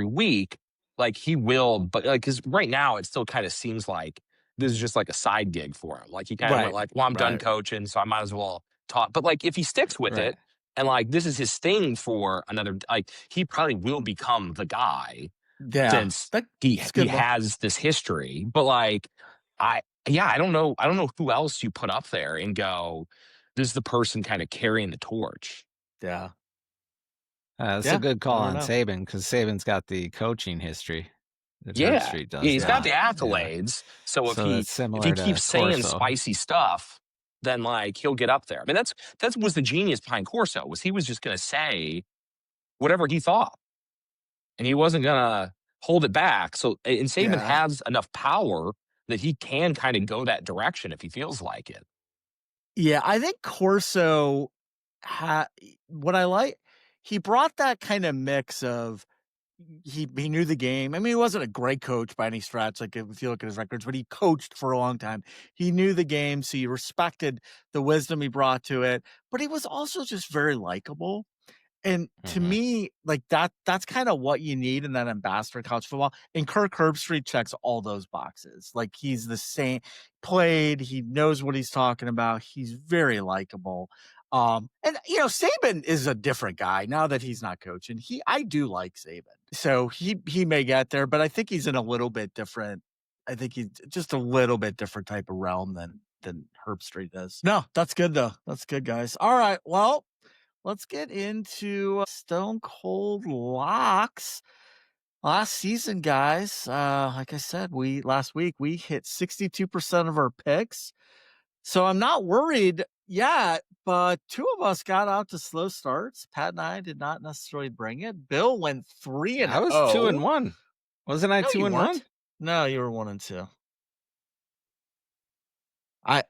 week, like, he will. But like, because right now it still kind of seems like this is just like a side gig for him. Like, he kind of went like, well, I'm done coaching, so I might as well talk. But like, if he sticks with it, and like this is his thing for another, like, he probably will become the guy. Yeah, since he has this history. But like, I don't know who else you put up there and go, this is the person kind of carrying the torch. Yeah. That's a good call on Saban, because Saban's got the coaching history. He's got the accolades. So if he keeps saying spicy stuff, then like he'll get up there. I mean, that was the genius behind Corso, was he was just going to say whatever he thought, and he wasn't going to hold it back. So, and Saban has enough power that he can kind of go that direction if he feels like it. Yeah, I think Corso what I like, he brought that kind of mix of, he knew the game. I mean, he wasn't a great coach by any stretch, like if you look at his records, but he coached for a long time. He knew the game, so you respected the wisdom he brought to it. But he was also just very likable. And to me, like, that's kind of what you need in that ambassador of college football. And Kirk Herbstreit checks all those boxes. Like, he's the same, he knows what he's talking about. He's very likable. And Saban is a different guy now that he's not coaching. I do like Saban. So he may get there, but I think he's in a little bit different. I think he's just a little bit different type of realm Herb Street is. No, that's good though. That's good, guys. All right, well, let's get into Stone Cold Locks. Last season, guys, like I said, last week we hit 62% of our picks. So I'm not worried yet, but two of us got out to slow starts. Pat and I did not necessarily bring it. Bill went 3-0. I was 2-1. Wasn't I 2-1? No, you were 1-2. I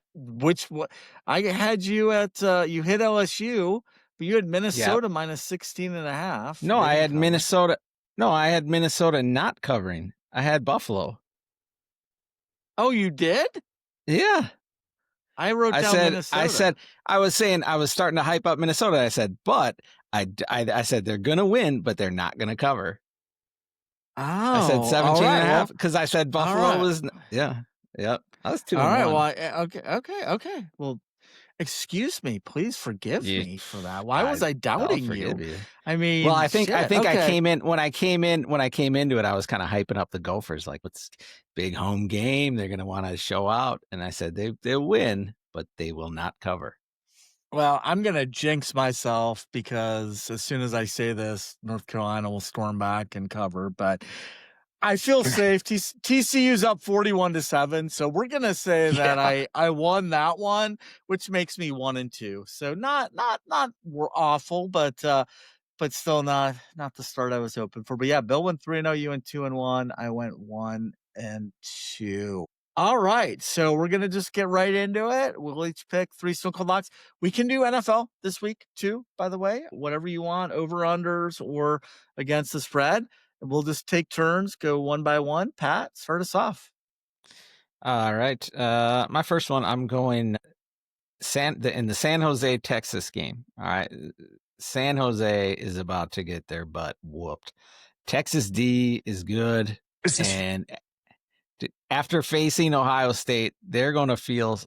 had you at you hit LSU, but you had Minnesota minus 16.5. No, I had Minnesota. No, I had Minnesota not covering. I had Buffalo. Oh, you did? Yeah. I wrote down Minnesota. I was starting to hype up Minnesota. I said, but I said they're going to win, but they're not going to cover. Oh, I said 17.5 because I said Buffalo was. Yeah. Yep. I was 2-1. All right. Well, okay. Well, excuse me. Please forgive me for that. Why was I doubting you? I mean, well, I think I came in when I came into it. I was kind of hyping up the Gophers, like, what's big home game? They're going to want to show out, and I said they'll win, but they will not cover. Well, I'm going to jinx myself because as soon as I say this, North Carolina will storm back and cover. But I feel safe. TCU's up 41-7, so we're gonna say that I won that one, which makes me 1-2. So not we're awful, but still not the start I was hoping for. But yeah, Bill went 3-0, you went 2-1, I went 1-2. All right, so we're gonna just get right into it. We'll each pick 3 Stone Cold Locks. We can do NFL this week too, by the way. Whatever you want, over unders or against the spread. We'll just take turns, go one by one. Pat, start us off. All right. My first one, I'm going in the San Jose, Texas game. All right. San Jose is about to get their butt whooped. Texas D is good. And after facing Ohio State, they're going to feel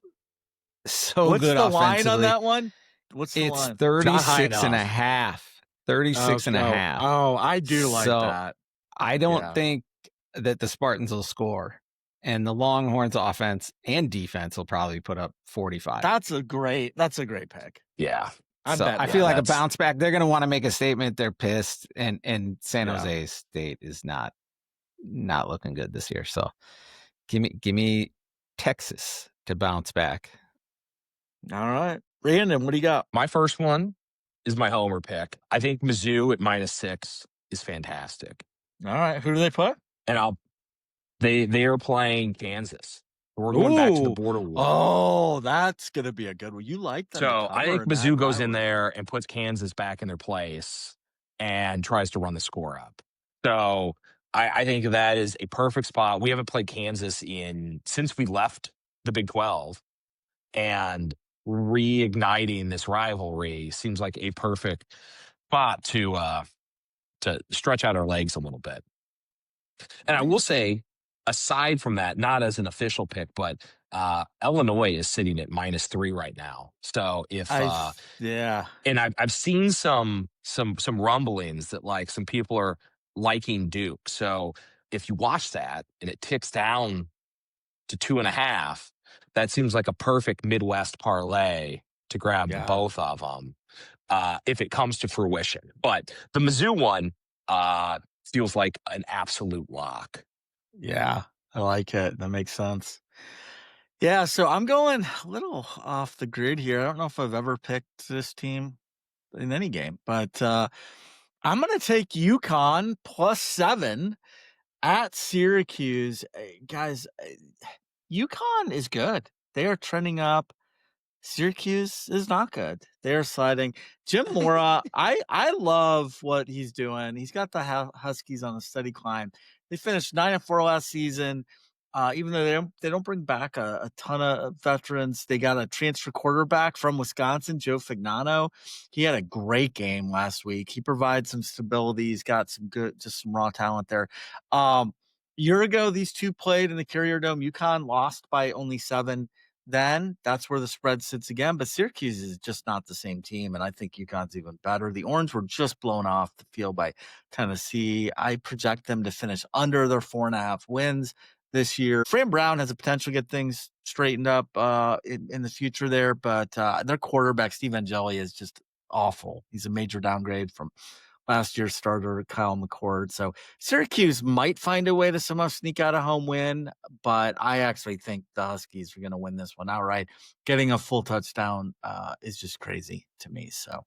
so good offensively. What's the line on that one? What's the line? It's 36.5. 36.5. Oh, I do like that. I don't think that the Spartans will score, and the Longhorns offense and defense will probably put up 45. That's a great pick. Yeah. I feel like a bounce back. They're going to want to make a statement. They're pissed, and San Jose State is not looking good this year. So give me Texas to bounce back. All right. Brandon, what do you got? My first one is my homer pick. I think Mizzou at -6 is fantastic. All right. Who do they play? And they are playing Kansas. We're going back to the border war. Oh, that's going to be a good one. You like that? So I think Mizzou goes in there and puts Kansas back in their place and tries to run the score up. So I think that is a perfect spot. We haven't played Kansas since we left the Big 12, and reigniting this rivalry seems like a perfect spot to stretch out our legs a little bit. And I will say, aside from that, not as an official pick, but Illinois is sitting at -3 right now. So and I've seen some rumblings that like some people are liking Duke. So if you watch that and it ticks down to 2.5, that seems like a perfect Midwest parlay to grab both of them if it comes to fruition. But the Mizzou one feels like an absolute lock. Yeah, I like it. That makes sense. Yeah, so I'm going a little off the grid here. I don't know if I've ever picked this team in any game, but I'm going to take UConn +7 at Syracuse. Guys, UConn is good. They are trending up. Syracuse is not good. They're sliding. Jim Mora, I love what he's doing. He's got the Huskies on a steady climb. They finished 9-4 last season. Even though they don't bring back a ton of veterans, they got a transfer quarterback from Wisconsin, Joe Fignano. He had a great game last week. He provides some stability. He's got some raw talent there. Year ago, these two played in the Carrier Dome. UConn lost by only 7. Then that's where the spread sits again. But Syracuse is just not the same team, and I think UConn's even better. The Orange were just blown off the field by Tennessee. I project them to finish under their 4.5 wins. this year. Fran Brown has a potential to get things straightened up in the future there, but their quarterback, Steve Angeli, is just awful. He's a major downgrade from last year's starter, Kyle McCord. So Syracuse might find a way to somehow sneak out a home win, but I actually think the Huskies are going to win this one outright. Getting a full touchdown is just crazy to me. So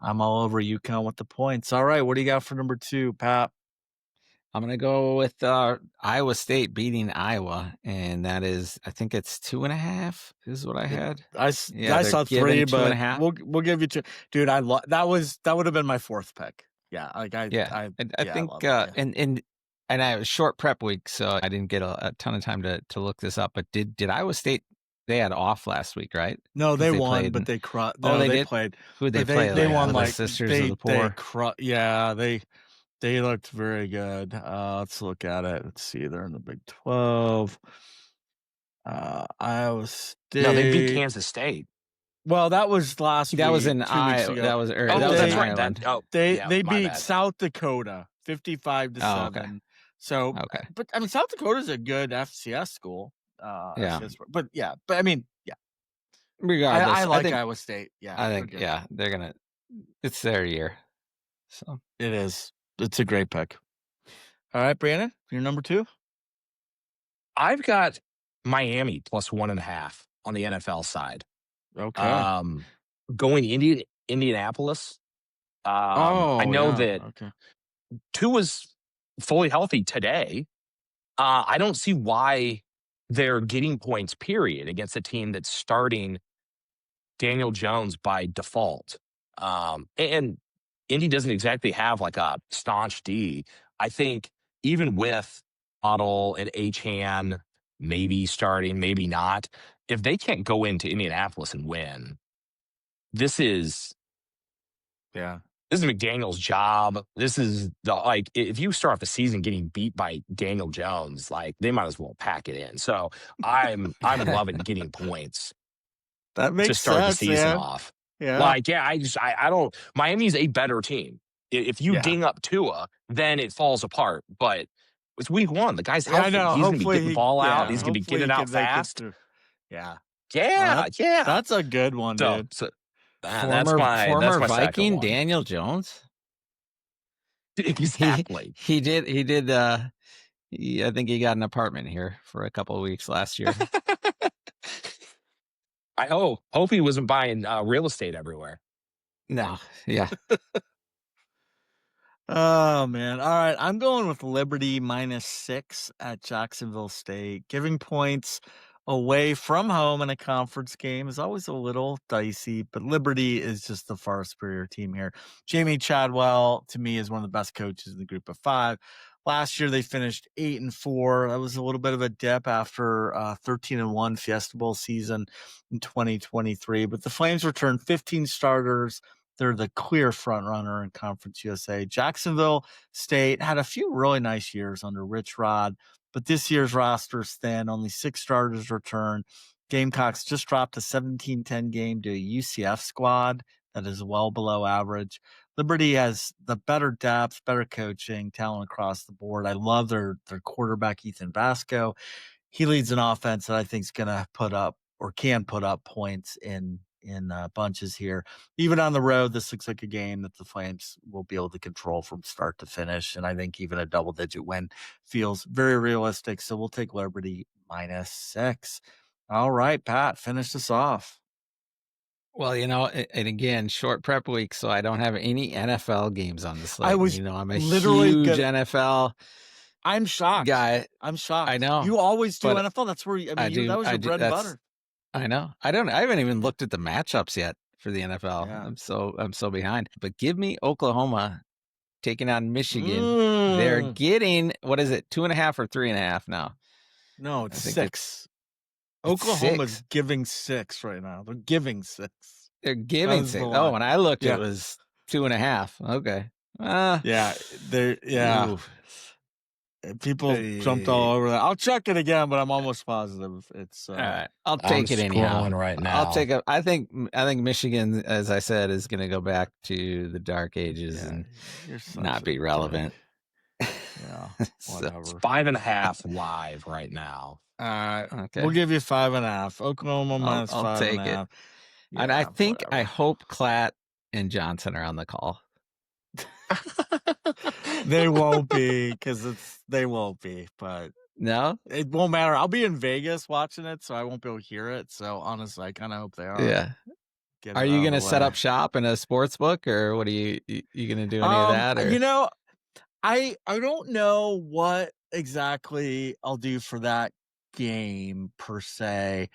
I'm all over UConn with the points. All right, what do you got for number 2, Pat? I'm going to go with Iowa State beating Iowa, and that is, I think it's 2.5 is what I had. I saw 3, but we'll give you 2. Dude, that would have been my 4th pick. Yeah, like I think and I was short prep week, so I didn't get a ton of time to look this up. But did Iowa State? They had off last week, right? No, they won, but they they played. Who they play? They won like Sisters of the Poor. They looked very good. Let's look at it. Let's see. They're in the Big 12. Iowa State. No, they beat Kansas State. Well, that was last week. That was in Iowa. That was that's right. They beat South Dakota 55-7. Okay. So, okay. But I mean, South Dakota's a good FCS school. FCS, but I mean, yeah. Regardless, I like Iowa State. Yeah, I think they're gonna. It's their year. So it is. It's a great pick. All right, Brandon, your number 2. I've got Miami plus 1.5 on the NFL side. Okay. Going Indianapolis. I know that Tua's fully healthy today. I don't see why they're getting points, period, against a team that's starting Daniel Jones by default. And Indy doesn't exactly have like a staunch D. I think even with Ottle and Achane maybe starting, maybe not, if they can't go into Indianapolis and win, this is McDaniel's job. This is if you start off the season getting beat by Daniel Jones, like they might as well pack it in. So I'm loving getting points. That makes sense to start the season man. off. Yeah. I don't. Miami's a better team. If you ding up Tua, then it falls apart. But it's week 1. The guy's healthy. I know. He's going to be getting the ball out. He's going to be getting it out fast. Yeah. That's a good one, dude. Former Viking Daniel Jones. Exactly. He did. I think he got an apartment here for a couple of weeks last year. I hope he wasn't buying real estate everywhere. No. Yeah. Oh, man. All right. I'm going with Liberty -6 at Jacksonville State. Giving points away from home in a conference game is always a little dicey, but Liberty is just the far superior team here. Jamie Chadwell, to me, is one of the best coaches in the group of 5. Last year, they finished 8-4. That was a little bit of a dip after 13-1 Fiesta Bowl season in 2023. But the Flames returned 15 starters. They're the clear front runner in Conference USA. Jacksonville State had a few really nice years under Rich Rod, but this year's roster is thin. Only 6 starters returned. Gamecocks just dropped a 17-10 game to a UCF squad that is well below average. Liberty has the better depth, better coaching, talent across the board. I love their quarterback, Ethan Vasco. He leads an offense that I think is going to put up or can put up points in bunches here. Even on the road, this looks like a game that the Flames will be able to control from start to finish. And I think even a double-digit win feels very realistic. So we'll take Liberty -6. All right, Pat, finish this off. Well, and again, short prep week, so I don't have any NFL games on the slate. I'm a literally huge NFL. I'm shocked. Guy. I'm shocked. I know. You always do NFL. That's where that was your bread and butter. I know. I haven't even looked at the matchups yet for the NFL. Yeah. I'm so behind. But give me Oklahoma taking on Michigan. They're getting, what is it, 2.5 or 3.5 now? No, it's 6. Oklahoma's giving 6 right now. They're giving 6. They're giving 6. Oh, when I looked, it was 2.5. Okay. Oof. People jumped all over that. I'll check it again, but I'm almost positive it's. All right, I'll take it anyhow. Right now, I'll take it. I think Michigan, as I said, is going to go back to the dark ages and not be relevant. Yeah, So, whatever. It's 5.5 live right now. Okay. We'll give you 5.5. Oklahoma minus I'll take it. 5.5. And I think, I whatever. hope Klatt and Johnson are on the call. They won't be, because they won't be, but No? it won't matter. I'll be in Vegas watching it, so I won't be able to hear it. So honestly, I kind of hope they are. Yeah. Get Are it you out of going to the set way. up shop in a sports book, or what are you going to do any of that? Or? You know, I don't know what exactly I'll do for that game per se.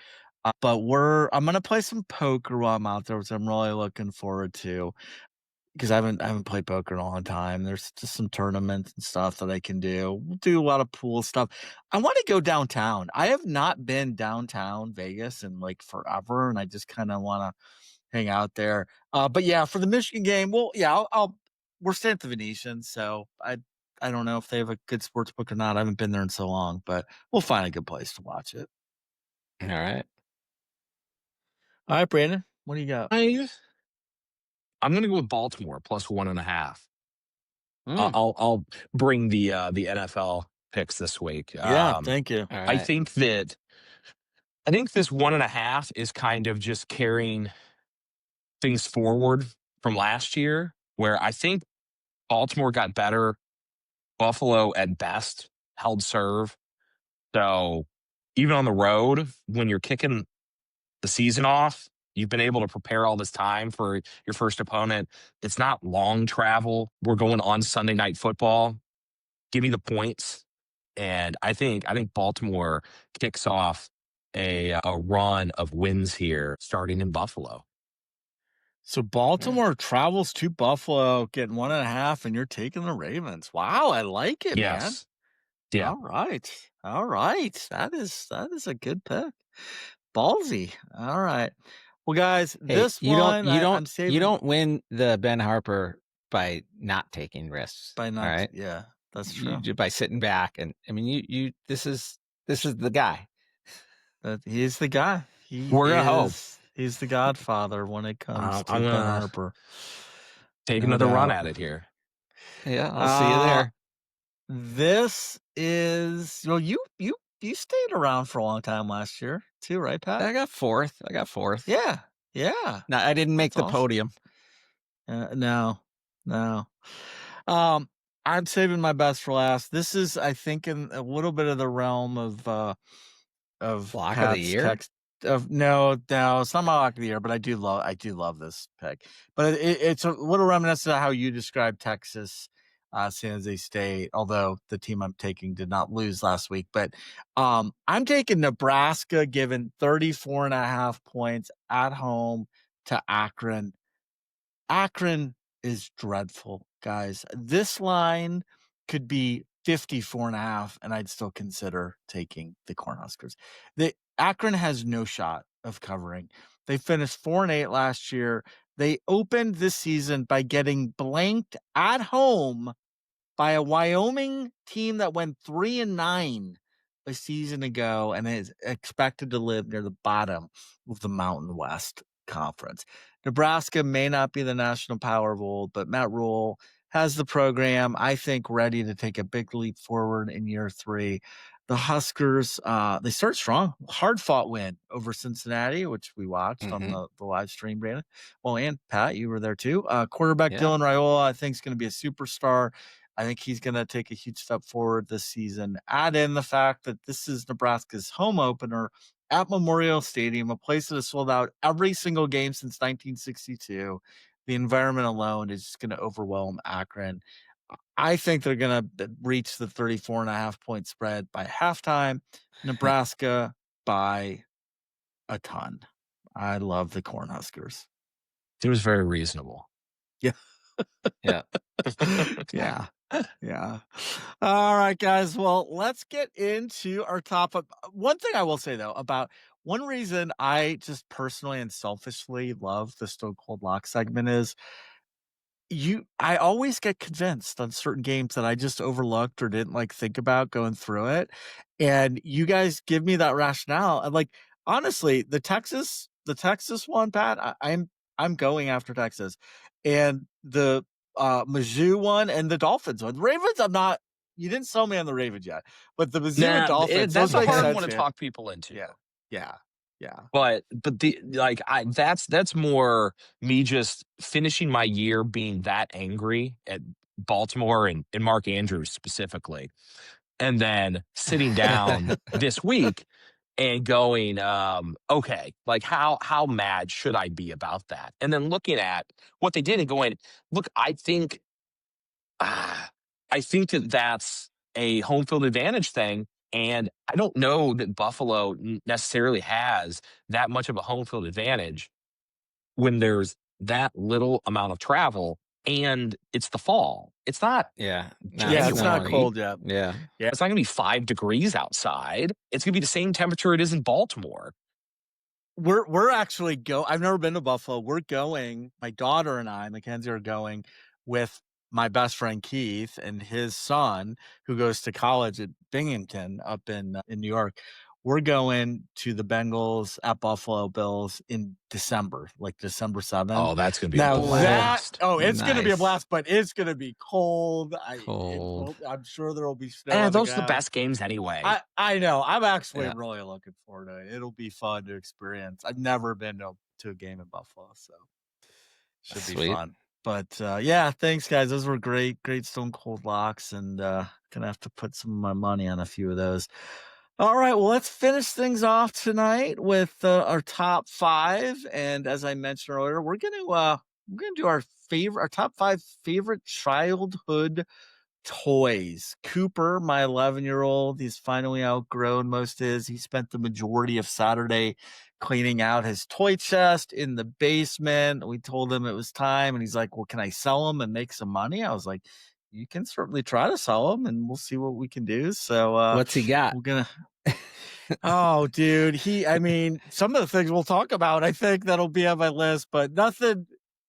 But I'm gonna play some poker while I'm out there, which I'm really looking forward to, because I haven't played poker in a long time. There's just some tournaments and stuff that I can do. We'll do a lot of pool stuff. I want to go downtown. I have not been downtown Vegas in like forever, and I just kind of want to hang out there. But yeah, for the Michigan game, well, yeah, we're staying at the Venetian, so I don't know if they have a good sports book or not. I haven't been there in so long, but we'll find a good place to watch it. All right. All right, Brandon, what do you got? I'm going to go with Baltimore plus 1.5. Mm. I'll bring the NFL picks this week. Yeah, thank you. All right. I think this 1.5 is kind of just carrying things forward from last year, where I think Baltimore got better. Buffalo at best held serve. So even on the road, when you're kicking the season off, you've been able to prepare all this time for your first opponent. It's not long travel. We're going on Sunday Night Football. Give me the points. And I think Baltimore kicks off a run of wins here, starting in Buffalo. So Baltimore travels to Buffalo, getting 1.5, and you're taking the Ravens. Wow, I like it, man. Yes. Yeah. All right. That is a good pick. Ballsy. All right. Well, guys, Hey, this you one I'm don't saving win the Ben Harper by not taking risks. by not. All right. Yeah, that's true. By sitting back, and I mean, you this is the guy. He's the guy. We're gonna hope. He's the godfather when it comes to I'm Ben gonna Harper. take No another run doubt. at it here. Yeah, I'll see you there. This is you stayed around for a long time last year too, right, Pat? I got fourth. Yeah. No, I didn't make That's the awesome. podium. No. I'm saving my best for last. This is, I think, in a little bit of the realm of Lock of the Pat's year? text. No, it's not my lock of the year, but I do love this pick. But it's a little reminiscent of how you described Texas, San Jose State. Although the team I'm taking did not lose last week, but I'm taking Nebraska, given 34.5 points at home to Akron. Akron is dreadful, guys. This line could be 54.5, and I'd still consider taking the Cornhuskers. The Akron has no shot of covering. They finished 4-8 last year. They opened this season by getting blanked at home by a Wyoming team that went 3-9 a season ago and is expected to live near the bottom of the Mountain West Conference. Nebraska may not be the national power of old, but Matt Rule has the program, I think, ready to take a big leap forward in year 3. The Huskers, they start strong. Hard-fought win over Cincinnati, which we watched on the live stream, Brandon. Well, and Pat, you were there too. Quarterback Dylan Raiola, I think, is going to be a superstar. I think he's going to take a huge step forward this season. Add in the fact that this is Nebraska's home opener at Memorial Stadium, a place that has sold out every single game since 1962. The environment alone is just going to overwhelm Akron. I think they're going to reach the 34.5 point spread by halftime. Nebraska by a ton. I love the Cornhuskers. It was very reasonable. Yeah. Yeah. All right, guys. Well, let's get into our topic. One thing I will say, though, about one reason I just personally and selfishly love the Stone Cold Lock segment is I always get convinced on certain games that I just overlooked or didn't think about going through it. And you guys give me that rationale. And honestly, the Texas one, Pat, I'm going after Texas. And the Mizzou one and the Dolphins one. The Ravens, I'm not you didn't sell me on the Ravens yet, but the Mizzou and Nah, Dolphins, that's those a make hard sense, one to man. talk people into. Yeah. Yeah. Yeah. But that's more me just finishing my year being that angry at Baltimore and Mark Andrews specifically, and then sitting down this week and going, okay, like how mad should I be about that? And then looking at what they did and going, look, I think that that's a home field advantage thing. And I don't know that Buffalo necessarily has that much of a home field advantage when there's that little amount of travel and it's the fall. It's not Yeah. Yeah, it's not January. cold yet. Yeah. It's not going to be 5 degrees outside. It's going to be the same temperature it is in Baltimore. We're actually I've never been to Buffalo. We're going, my daughter and I, Mackenzie, are going with my best friend Keith and his son, who goes to college at Binghamton up in New York. We're going to the Bengals at Buffalo Bills in December, like December 7th. Oh, that's going to be Now a blast. it's going to be a Nice. blast, but it's going to be cold. I'm sure there will be snow. On Those the are the best games anyway. I know. I'm actually really looking forward to it. It'll be fun to experience. I've never been to a game in Buffalo, so should be fun. But yeah, thanks guys. Those were great Stone Cold locks, and gonna have to put some of my money on a few of those. All right, well, let's finish things off tonight with our top 5. And as I mentioned earlier, we're gonna do our top 5 favorite childhood toys. Cooper, my 11-year-old, he's finally outgrown most of his. He spent the majority of Saturday cleaning out his toy chest in the basement. We told him it was time, and he's like, well, can I sell them and make some money? I was like, you can certainly try to sell them, and we'll see what we can do. So what's he got? We're gonna oh, dude, I mean, some of the things we'll talk about, I think that'll be on my list, but nothing.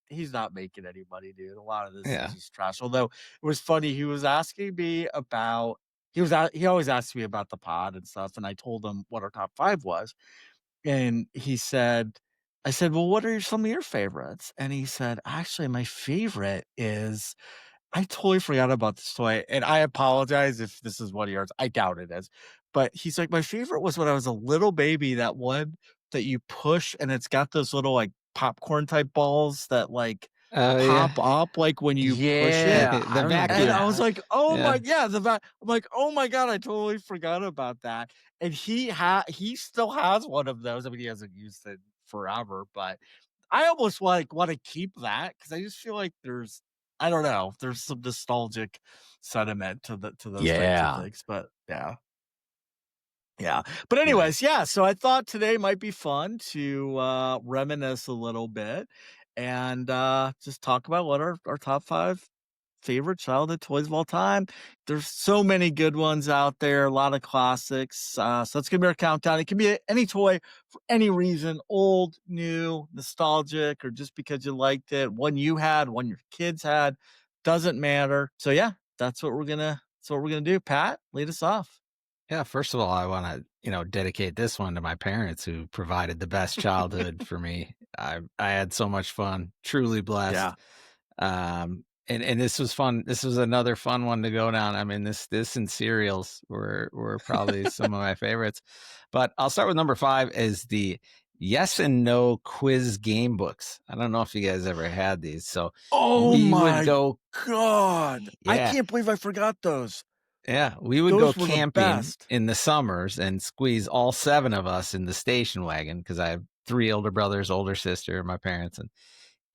He's not making any money, dude. A lot of this is just trash. Although it was funny, he was asking me about. He always asks me about the pod and stuff, and I told him what our top 5 was, and he said, "I said, well, what are some of your favorites?" And he said, "Actually, my favorite is." I totally forgot about this toy, and I apologize if this is one of yours. I doubt it is. But he's like, my favorite was when I was a little baby, that one that you push and it's got those little like popcorn type balls that like pop up like when you push it. Yeah, The vacuum. And I was like, oh my, Yeah. I'm like, oh my God, I totally forgot about that. And he still has one of those. I mean, he hasn't used it forever, but I almost want to keep that because I just feel like I don't know, there's some nostalgic sentiment to those types of things. But yeah. Yeah. But anyways, so I thought today might be fun to reminisce a little bit and just talk about what our top 5 favorite childhood toys of all time. There's so many good ones out there, a lot of classics. So it's gonna be our countdown. It can be any toy for any reason, old, new, nostalgic, or just because you liked it. One you had, one your kids had, doesn't matter. So yeah, that's what we're gonna do. Pat, lead us off. Yeah, first of all, I want to, dedicate this one to my parents who provided the best childhood for me. I had so much fun, truly blessed. Yeah. And this was fun. This was another fun one to go down. I mean, this and cereals were probably some of my favorites. But I'll start with number 5 is the yes and no quiz game books. I don't know if you guys ever had these. So we would go, God, I can't believe I forgot those. Yeah, we would go camping in the summers and squeeze all 7 of us in the station wagon because I have 3 older brothers, older sister, my parents,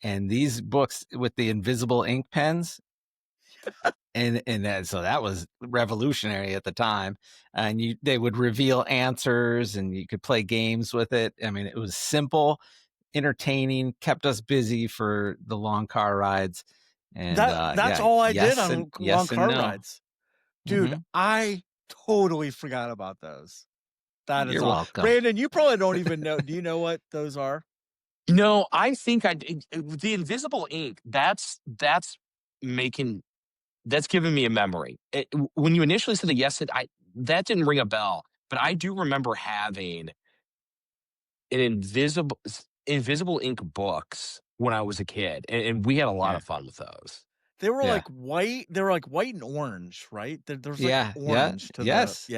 and these books with the invisible ink pens, and so that was revolutionary at the time. And they would reveal answers, and you could play games with it. I mean, it was simple, entertaining, kept us busy for the long car rides. And that's all I did on long car rides. Dude, I totally forgot about those. That is You're welcome. Brandon, you probably don't even know. Do you know what those are? No, I think the invisible ink, that's giving me a memory. When you initially said the yes, that didn't ring a bell, but I do remember having an invisible ink books when I was a kid, and we had a lot of fun with those. They were Yeah. like white. They were like white and orange, right? There's like Yeah. orange to Yes. the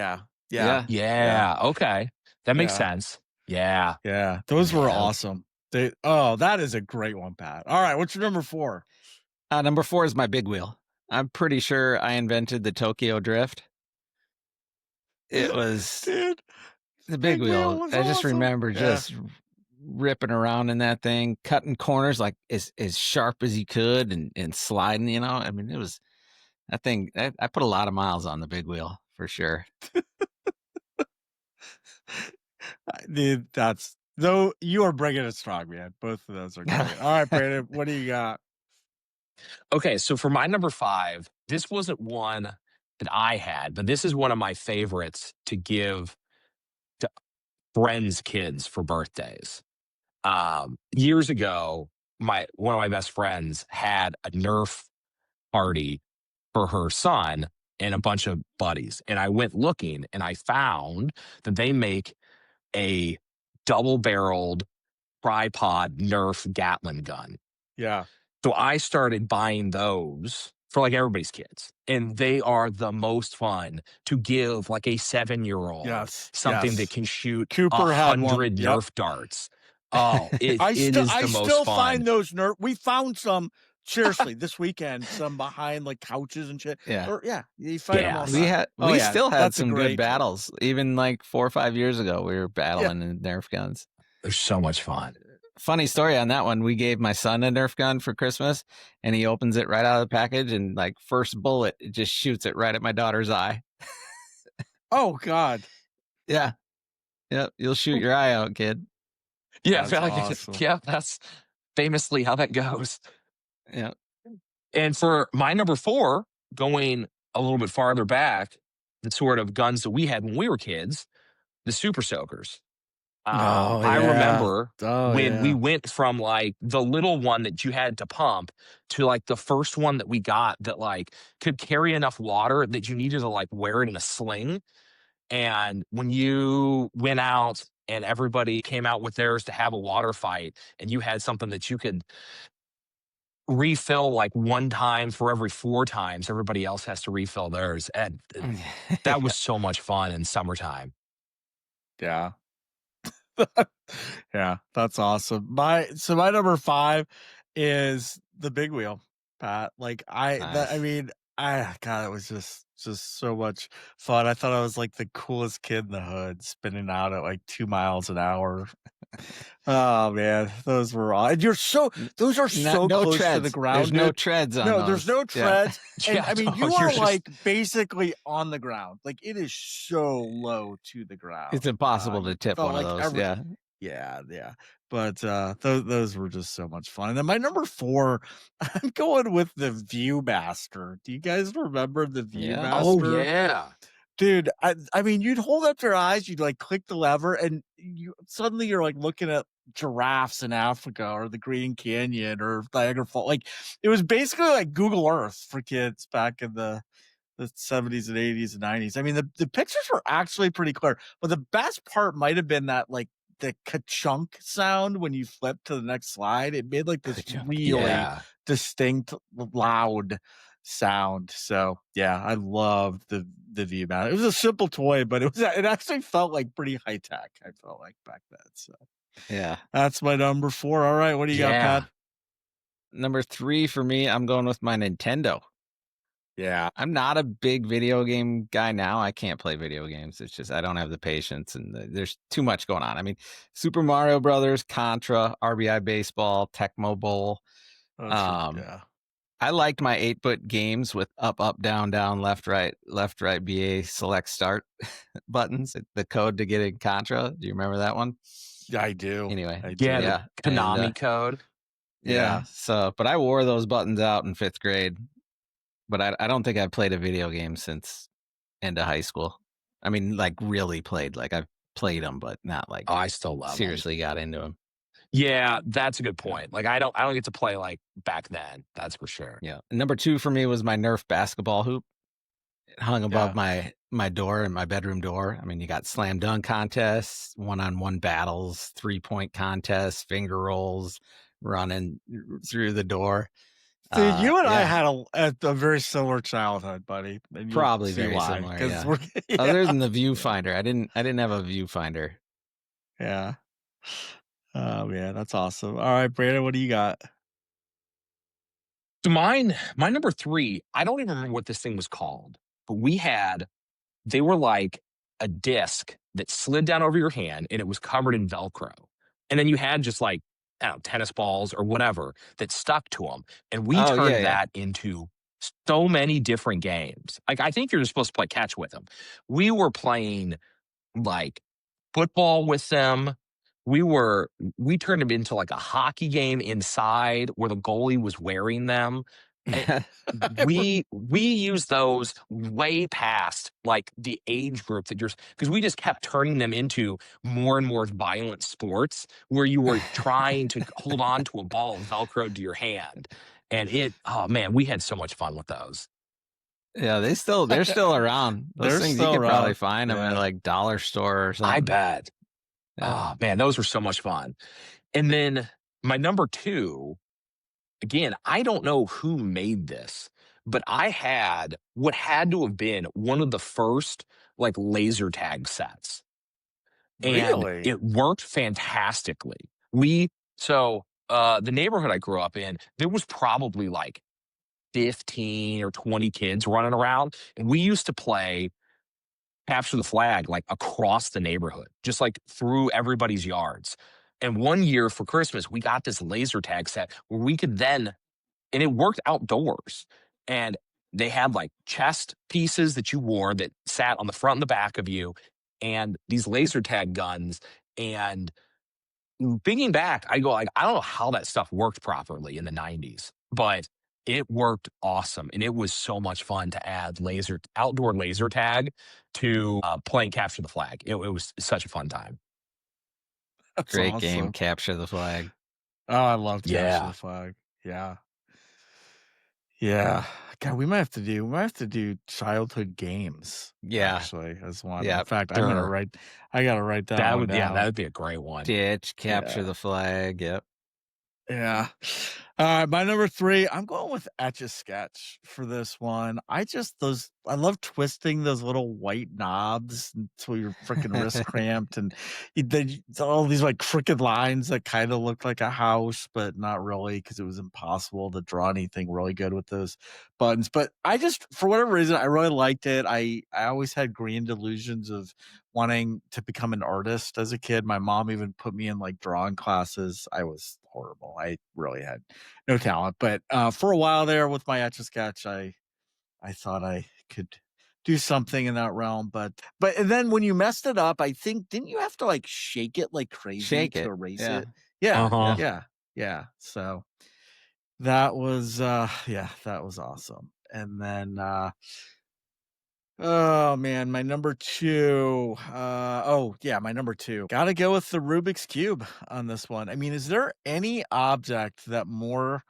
yeah. Yeah. Okay. That makes Yeah. sense. Yeah. Yeah. Those were Man. awesome. That is a great one, Pat. All right, what's your number 4? Number 4 is my big wheel. I'm pretty sure I invented the Tokyo Drift. It was Dude, the big wheel. was I just awesome. remember just ripping around in that thing, cutting corners like as sharp as you could and sliding, you know. I mean, it was that thing. I put a lot of miles on the big wheel for sure. Dude, though you are bringing it strong, man. Both of those are great. All right, Brandon, what do you got? Okay, so for my number 5, this wasn't one that I had, but this is one of my favorites to give to friends' kids for birthdays. Years ago, one of my best friends had a Nerf party for her son and a bunch of buddies. And I went looking and I found that they make a double-barreled tripod Nerf Gatling gun. Yeah. So I started buying those for like everybody's kids. And they are the most fun to give like a 7-year-old something that can shoot Cooper had 100 one. Nerf darts. Oh, it I is the most still fun. find those Nerf. We found some seriously this weekend, some behind like couches and shit. Yeah. You find them all. We still had some good battles. Even like 4 or 5 years ago, we were battling in Nerf guns. They're so much fun. Funny story on that one. We gave my son a Nerf gun for Christmas, and he opens it right out of the package, and like first bullet, it just shoots it right at my daughter's eye. Oh God! Yeah, you'll shoot your eye out, kid. Yeah, that's awesome. Yeah, that's famously how that goes. Yeah. And for my number 4, going a little bit farther back, the sort of guns that we had when we were kids, the Super Soakers. I remember when we went from like the little one that you had to pump to like the first one that we got that like could carry enough water that you needed to like wear it in a sling. And when you went out and everybody came out with theirs to have a water fight and you had something that you could refill like one time for every 4 times everybody else has to refill theirs. And that was so much fun in summertime. Yeah. Yeah, that's awesome. My number 5 is the big wheel, Pat. Like Nice. God, it was just so much fun. I thought I was like the coolest kid in the hood, spinning out at like 2 miles an hour. Oh man, those were all. And those are so close to the ground. There's no treads on those. There's no treads. Yeah. And Yeah, I mean, no, you you're are just- like basically on the ground. Like it is so low to the ground. It's impossible to tip one of those. Yeah. But those were just so much fun. And then my number 4, I'm going with the Viewmaster. Do you guys remember the Viewmaster? Oh yeah. Dude, I mean, you'd hold up your eyes, you'd like click the lever, and suddenly you're like looking at giraffes in Africa or the Green Canyon or Niagara Falls. Like it was basically like Google Earth for kids back in the 70s and 80s and 90s. I mean, the pictures were actually pretty clear, but the best part might have been that like the ka-chunk sound when you flip to the next slide. It made like this really distinct, loud sound. So yeah, I loved the Viewmaster. It was a simple toy, but it actually felt like pretty high tech. I felt like back then. So Yeah. that's my number 4. All right, what do you got, Pat? Number 3 for me, I'm going with my Nintendo. Yeah. I'm not a big video game guy now. I can't play video games. It's just I don't have the patience, and there's too much going on. I mean, Super Mario Brothers, Contra, RBI Baseball, Tecmo Bowl. I liked my 8-bit games with up, down, left, right, BA, select, start buttons. The code to get in Contra. Do you remember that one? Yeah, I do. Anyway, the Konami code. Yeah. So, but I wore those buttons out in 5th grade. But I don't think I've played a video game since end of high school. I mean, like really played. Like I've played them, but not like I still love seriously got into them. Yeah, that's a good point. Like I don't get to play like back then. That's for sure. Yeah. And number 2 for me was my Nerf basketball hoop. It hung above my door in my bedroom door. I mean, you got slam dunk contests, 1-on-1 battles, 3-point contests, finger rolls, running through the door. Dude, you and I had a very similar childhood, buddy. And Probably very similar. Yeah. Other than the viewfinder, I didn't have a viewfinder. Yeah. Oh man, that's awesome. All right, Brandon, what do you got? So my number 3, I don't even remember what this thing was called, but they were like a disc that slid down over your hand and it was covered in Velcro. And then you had just like, I don't know, tennis balls or whatever that stuck to them. And we turned that into so many different games. Like, I think you're just supposed to play catch with them. We were playing like football with them. We turned them into like a hockey game inside where the goalie was wearing them. We used those way past like the age group that because we just kept turning them into more and more violent sports where you were trying to hold on to a ball velcroed to your hand. And oh man, we had so much fun with those. Yeah, they're still around. Those things you could probably find them at like dollar store or something. I bet. Yeah. Oh man, those were so much fun. And then my number 2, again, I don't know who made this, but I had what had to have been one of the first like laser tag sets. And it worked fantastically. The neighborhood I grew up in, there was probably like 15 or 20 kids running around. And we used to play capture the flag like across the neighborhood, just like through everybody's yards. And one year for Christmas, we got this laser tag set where we could and it worked outdoors. And they had like chest pieces that you wore that sat on the front and the back of you, and these laser tag guns. And thinking back, I go like, I don't know how that stuff worked properly in the 90s, but it worked awesome. And it was so much fun to add outdoor laser tag to playing capture the flag. It was such a fun time. That's great awesome. Game, capture the flag. Oh, I loved capture the flag. Yeah. Yeah. God, we might have to do childhood games. Yeah. Actually, as one. Yeah. In fact, I gotta write that one down. Yeah, that would be a great one. Ditch, capture the flag. Yep. Yeah. My number 3, I'm going with Etch-a-Sketch for this one. I love twisting those little white knobs until your freaking wrist cramped, and all these like crooked lines that kind of look like a house, but not really, because it was impossible to draw anything really good with those buttons. But for whatever reason, I really liked it. I always had grand delusions of wanting to become an artist as a kid. My mom even put me in like drawing classes. I was horrible. I really had no talent, but for a while there with my Etch-a-Sketch, I thought I could do something in that realm. But then when you messed it up, I think, didn't you have to like shake it like crazy to erase it? Yeah. Yeah. So that was that was awesome. And then oh man, my number 2. My number 2. Gotta go with the Rubik's Cube on this one. I mean, is there any object that more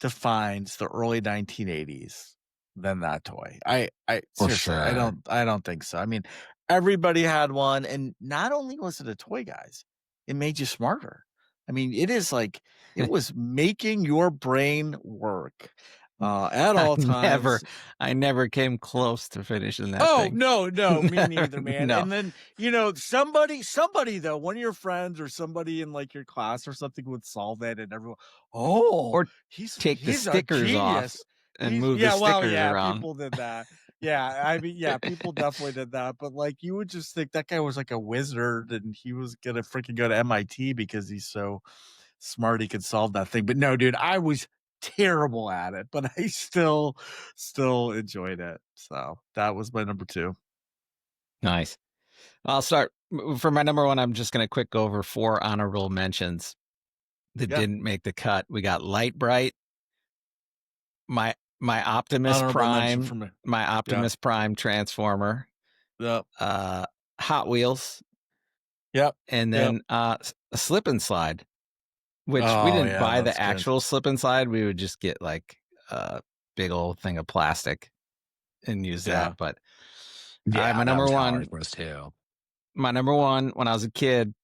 defines the early 1980s than that toy? I seriously, sure. I don't think so. I mean, everybody had one, and not only was it a toy, guys, it made you smarter. I mean, it was making your brain work. At all times. I never came close to finishing that thing. No, me neither, man. No. And then, somebody though, one of your friends or somebody in like your class or something would solve it, and everyone, he's the stickers off and move the stickers around. People did that. Yeah, I mean, people definitely did that. But like, you would just think that guy was like a wizard, and he was gonna freaking go to MIT because he's so smart he could solve that thing. But no, dude, I was terrible at it, but I still enjoyed it. So that was my number 2. Nice. I'll start for my number 1. I'm just going to quick go over 4 honorable mentions that didn't make the cut. We got Light Bright, my Optimus Prime, Prime Transformer, Hot Wheels, and then a Slip and Slide. Which we didn't buy the actual slip and slide. We would just get like a big old thing of plastic and use that. But my number 1 was too. My number 1 when I was a kid,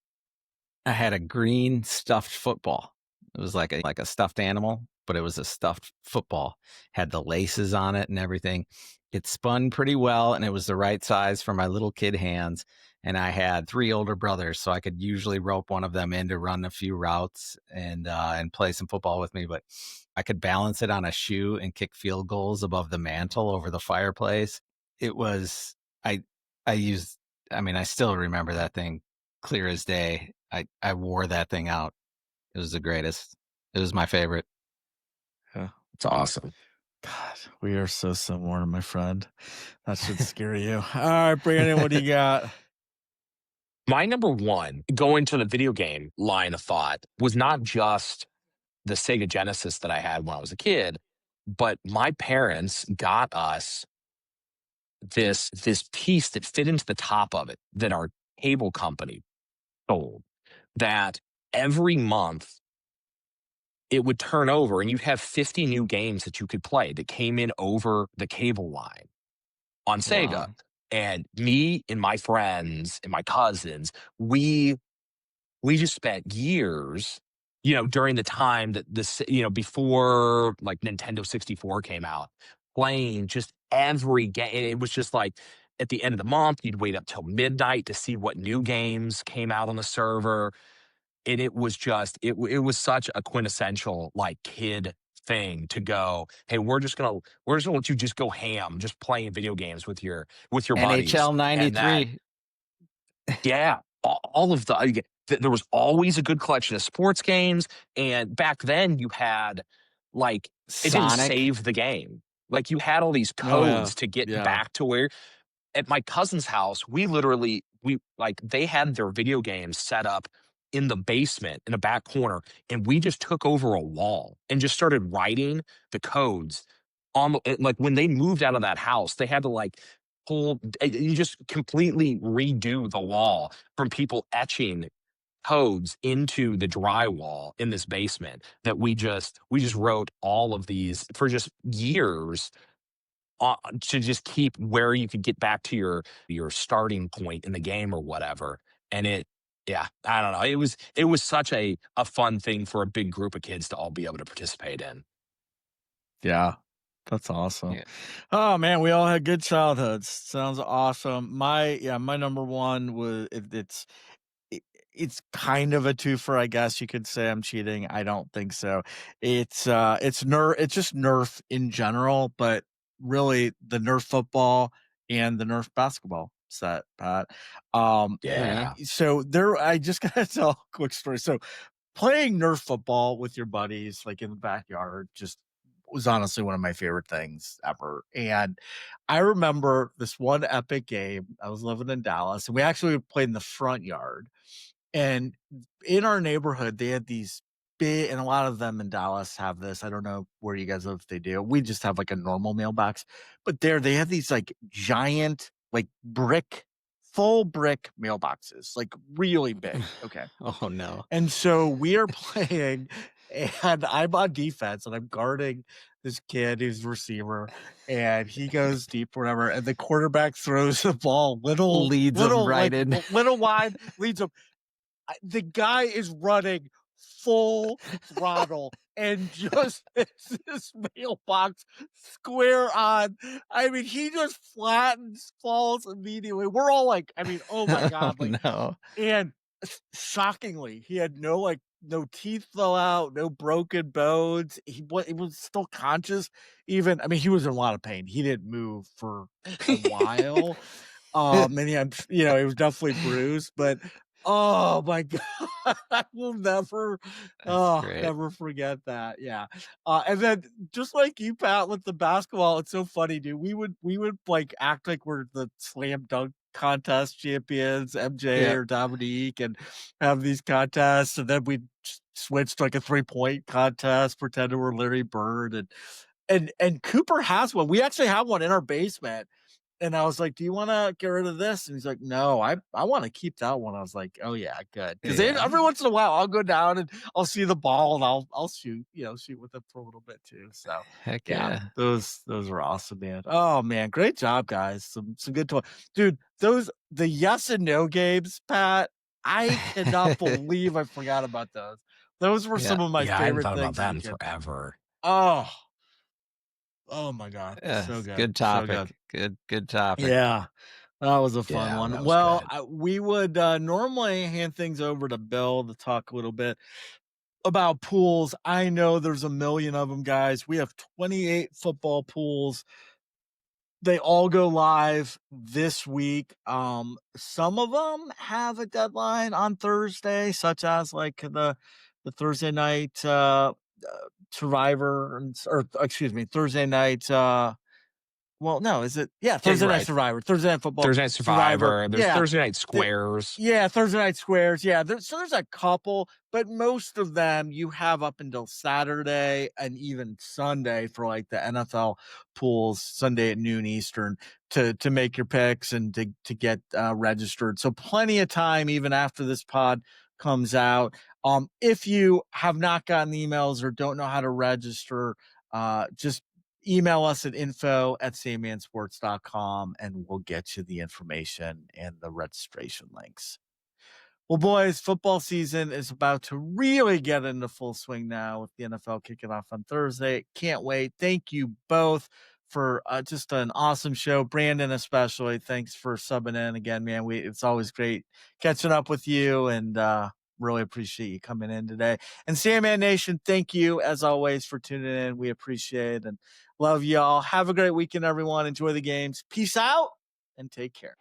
I had a green stuffed football. It was like a stuffed animal, but it was a stuffed football, had the laces on it and everything. It spun pretty well, and it was the right size for my little kid hands. And I had 3 older brothers, so I could usually rope one of them in to run a few routes and play some football with me. But I could balance it on a shoe and kick field goals above the mantle over the fireplace. It was I still remember that thing clear as day. I wore that thing out. It was the greatest. It was my favorite. Yeah, it's awesome. God, we are so similar, my friend. That should scare you. All right, Brandon, what do you got? My number one, going to the video game line of thought, was not just the Sega Genesis that I had when I was a kid, but my parents got us this piece that fit into the top of it that our cable company sold, that every month it would turn over and you'd have 50 new games that you could play that came in over the cable line on Sega. Wow. And me and my friends and my cousins, we just spent years, during the time that this, before like Nintendo 64 came out, playing just every game. It was just like at the end of the month, you'd wait up till midnight to see what new games came out on the server. And it was just, it was such a quintessential like kid thing to go, hey, we're just gonna let you just go ham, just playing video games with your buddies. NHL 93. Yeah, all of there was always a good collection of sports games, and back then you had like it didn't Sonic. save the game. Like you had all these codes to get back to where. At my cousin's house, we they had their video games set up in the basement in a back corner, and we just took over a wall and just started writing the codes on like when they moved out of that house, they had to like you just completely redo the wall from people etching codes into the drywall in this basement that we just wrote all of these for just years to just keep where you could get back to your starting point in the game or whatever. And I don't know. It was such a fun thing for a big group of kids to all be able to participate in. Yeah, that's awesome. Yeah. Oh man, we all had good childhoods. Sounds awesome. My number one was it's kind of a twofer, I guess you could say. I'm cheating. I don't think so. It's just Nerf in general, but really the Nerf football and the Nerf basketball set, Pat. Yeah. So I just gotta tell a quick story. So playing Nerf football with your buddies, like in the backyard, just was honestly one of my favorite things ever. And I remember this one epic game. I was living in Dallas, and we actually played in the front yard. And in our neighborhood, they had these big, and a lot of them in Dallas have this. I don't know where you guys live if they do. We just have like a normal mailbox, but they have these like giant, like full brick mailboxes, like really big. Okay. Oh no. And so we are playing, and I'm on defense, and I'm guarding this kid who's receiver, and he goes deep, whatever, and the quarterback throws the ball leads him right in, little wide, leads him. The guy is running full throttle and just this mailbox square on. I mean, he just flattens, falls immediately. We're all like, I mean, oh my God. no. And shockingly, he had no teeth fell out, no broken bones. He was still conscious. Even, I mean, he was in a lot of pain. He didn't move for a while. And he was definitely bruised, but oh my God, I will never forget that. Yeah. And then just like you, Pat, with the basketball, it's so funny, dude. We would like act like we're the slam dunk contest champions, MJ or Dominique, and have these contests, and then we switch to like a 3-point contest, pretend we're Larry Bird, and Cooper has one. We actually have one in our basement. And I was like, do you want to get rid of this? And he's like, no, I want to keep that one. I was like, oh yeah, good. Because every once in a while I'll go down and I'll see the ball and I'll shoot with it for a little bit too. So heck yeah. Those are awesome, man. Oh man, great job, guys. Some good toys. Dude, the yes and no games, Pat, I cannot believe I forgot about those. Those were some of my favorite I haven't thought things. about that in forever. Oh my God. So good. Good topic. Good topic. Yeah. That was a fun one. that was Well, good. we would normally hand things over to Bill to talk a little bit about pools. I know there's a million of them, guys. We have 28 football pools. They all go live this week. Some of them have a deadline on Thursday, such as like the Thursday night Survivor, or excuse me, Thursday night. Well, no, is it? Yeah, Thursday night right. Survivor, Thursday night football, Thursday night Survivor. There's Yeah, Thursday night Squares. yeah, Thursday night squares. Yeah, there's a couple, but most of them you have up until Saturday and even Sunday for like the NFL pools, Sunday at noon Eastern, to make your picks and to get registered. So plenty of time even after this pod comes out. If you have not gotten the emails or don't know how to register, just email us at info@sandmansports.com and we'll get you the information and the registration links. Well, boys, football season is about to really get into full swing now with the NFL kicking off on Thursday. Can't wait. Thank you both for just an awesome show. Brandon, especially, thanks for subbing in again, man. It's always great catching up with you, and really appreciate you coming in today. And Sandman Nation, thank you as always for tuning in. We appreciate it and love y'all. Have a great weekend, everyone. Enjoy the games. Peace out and take care.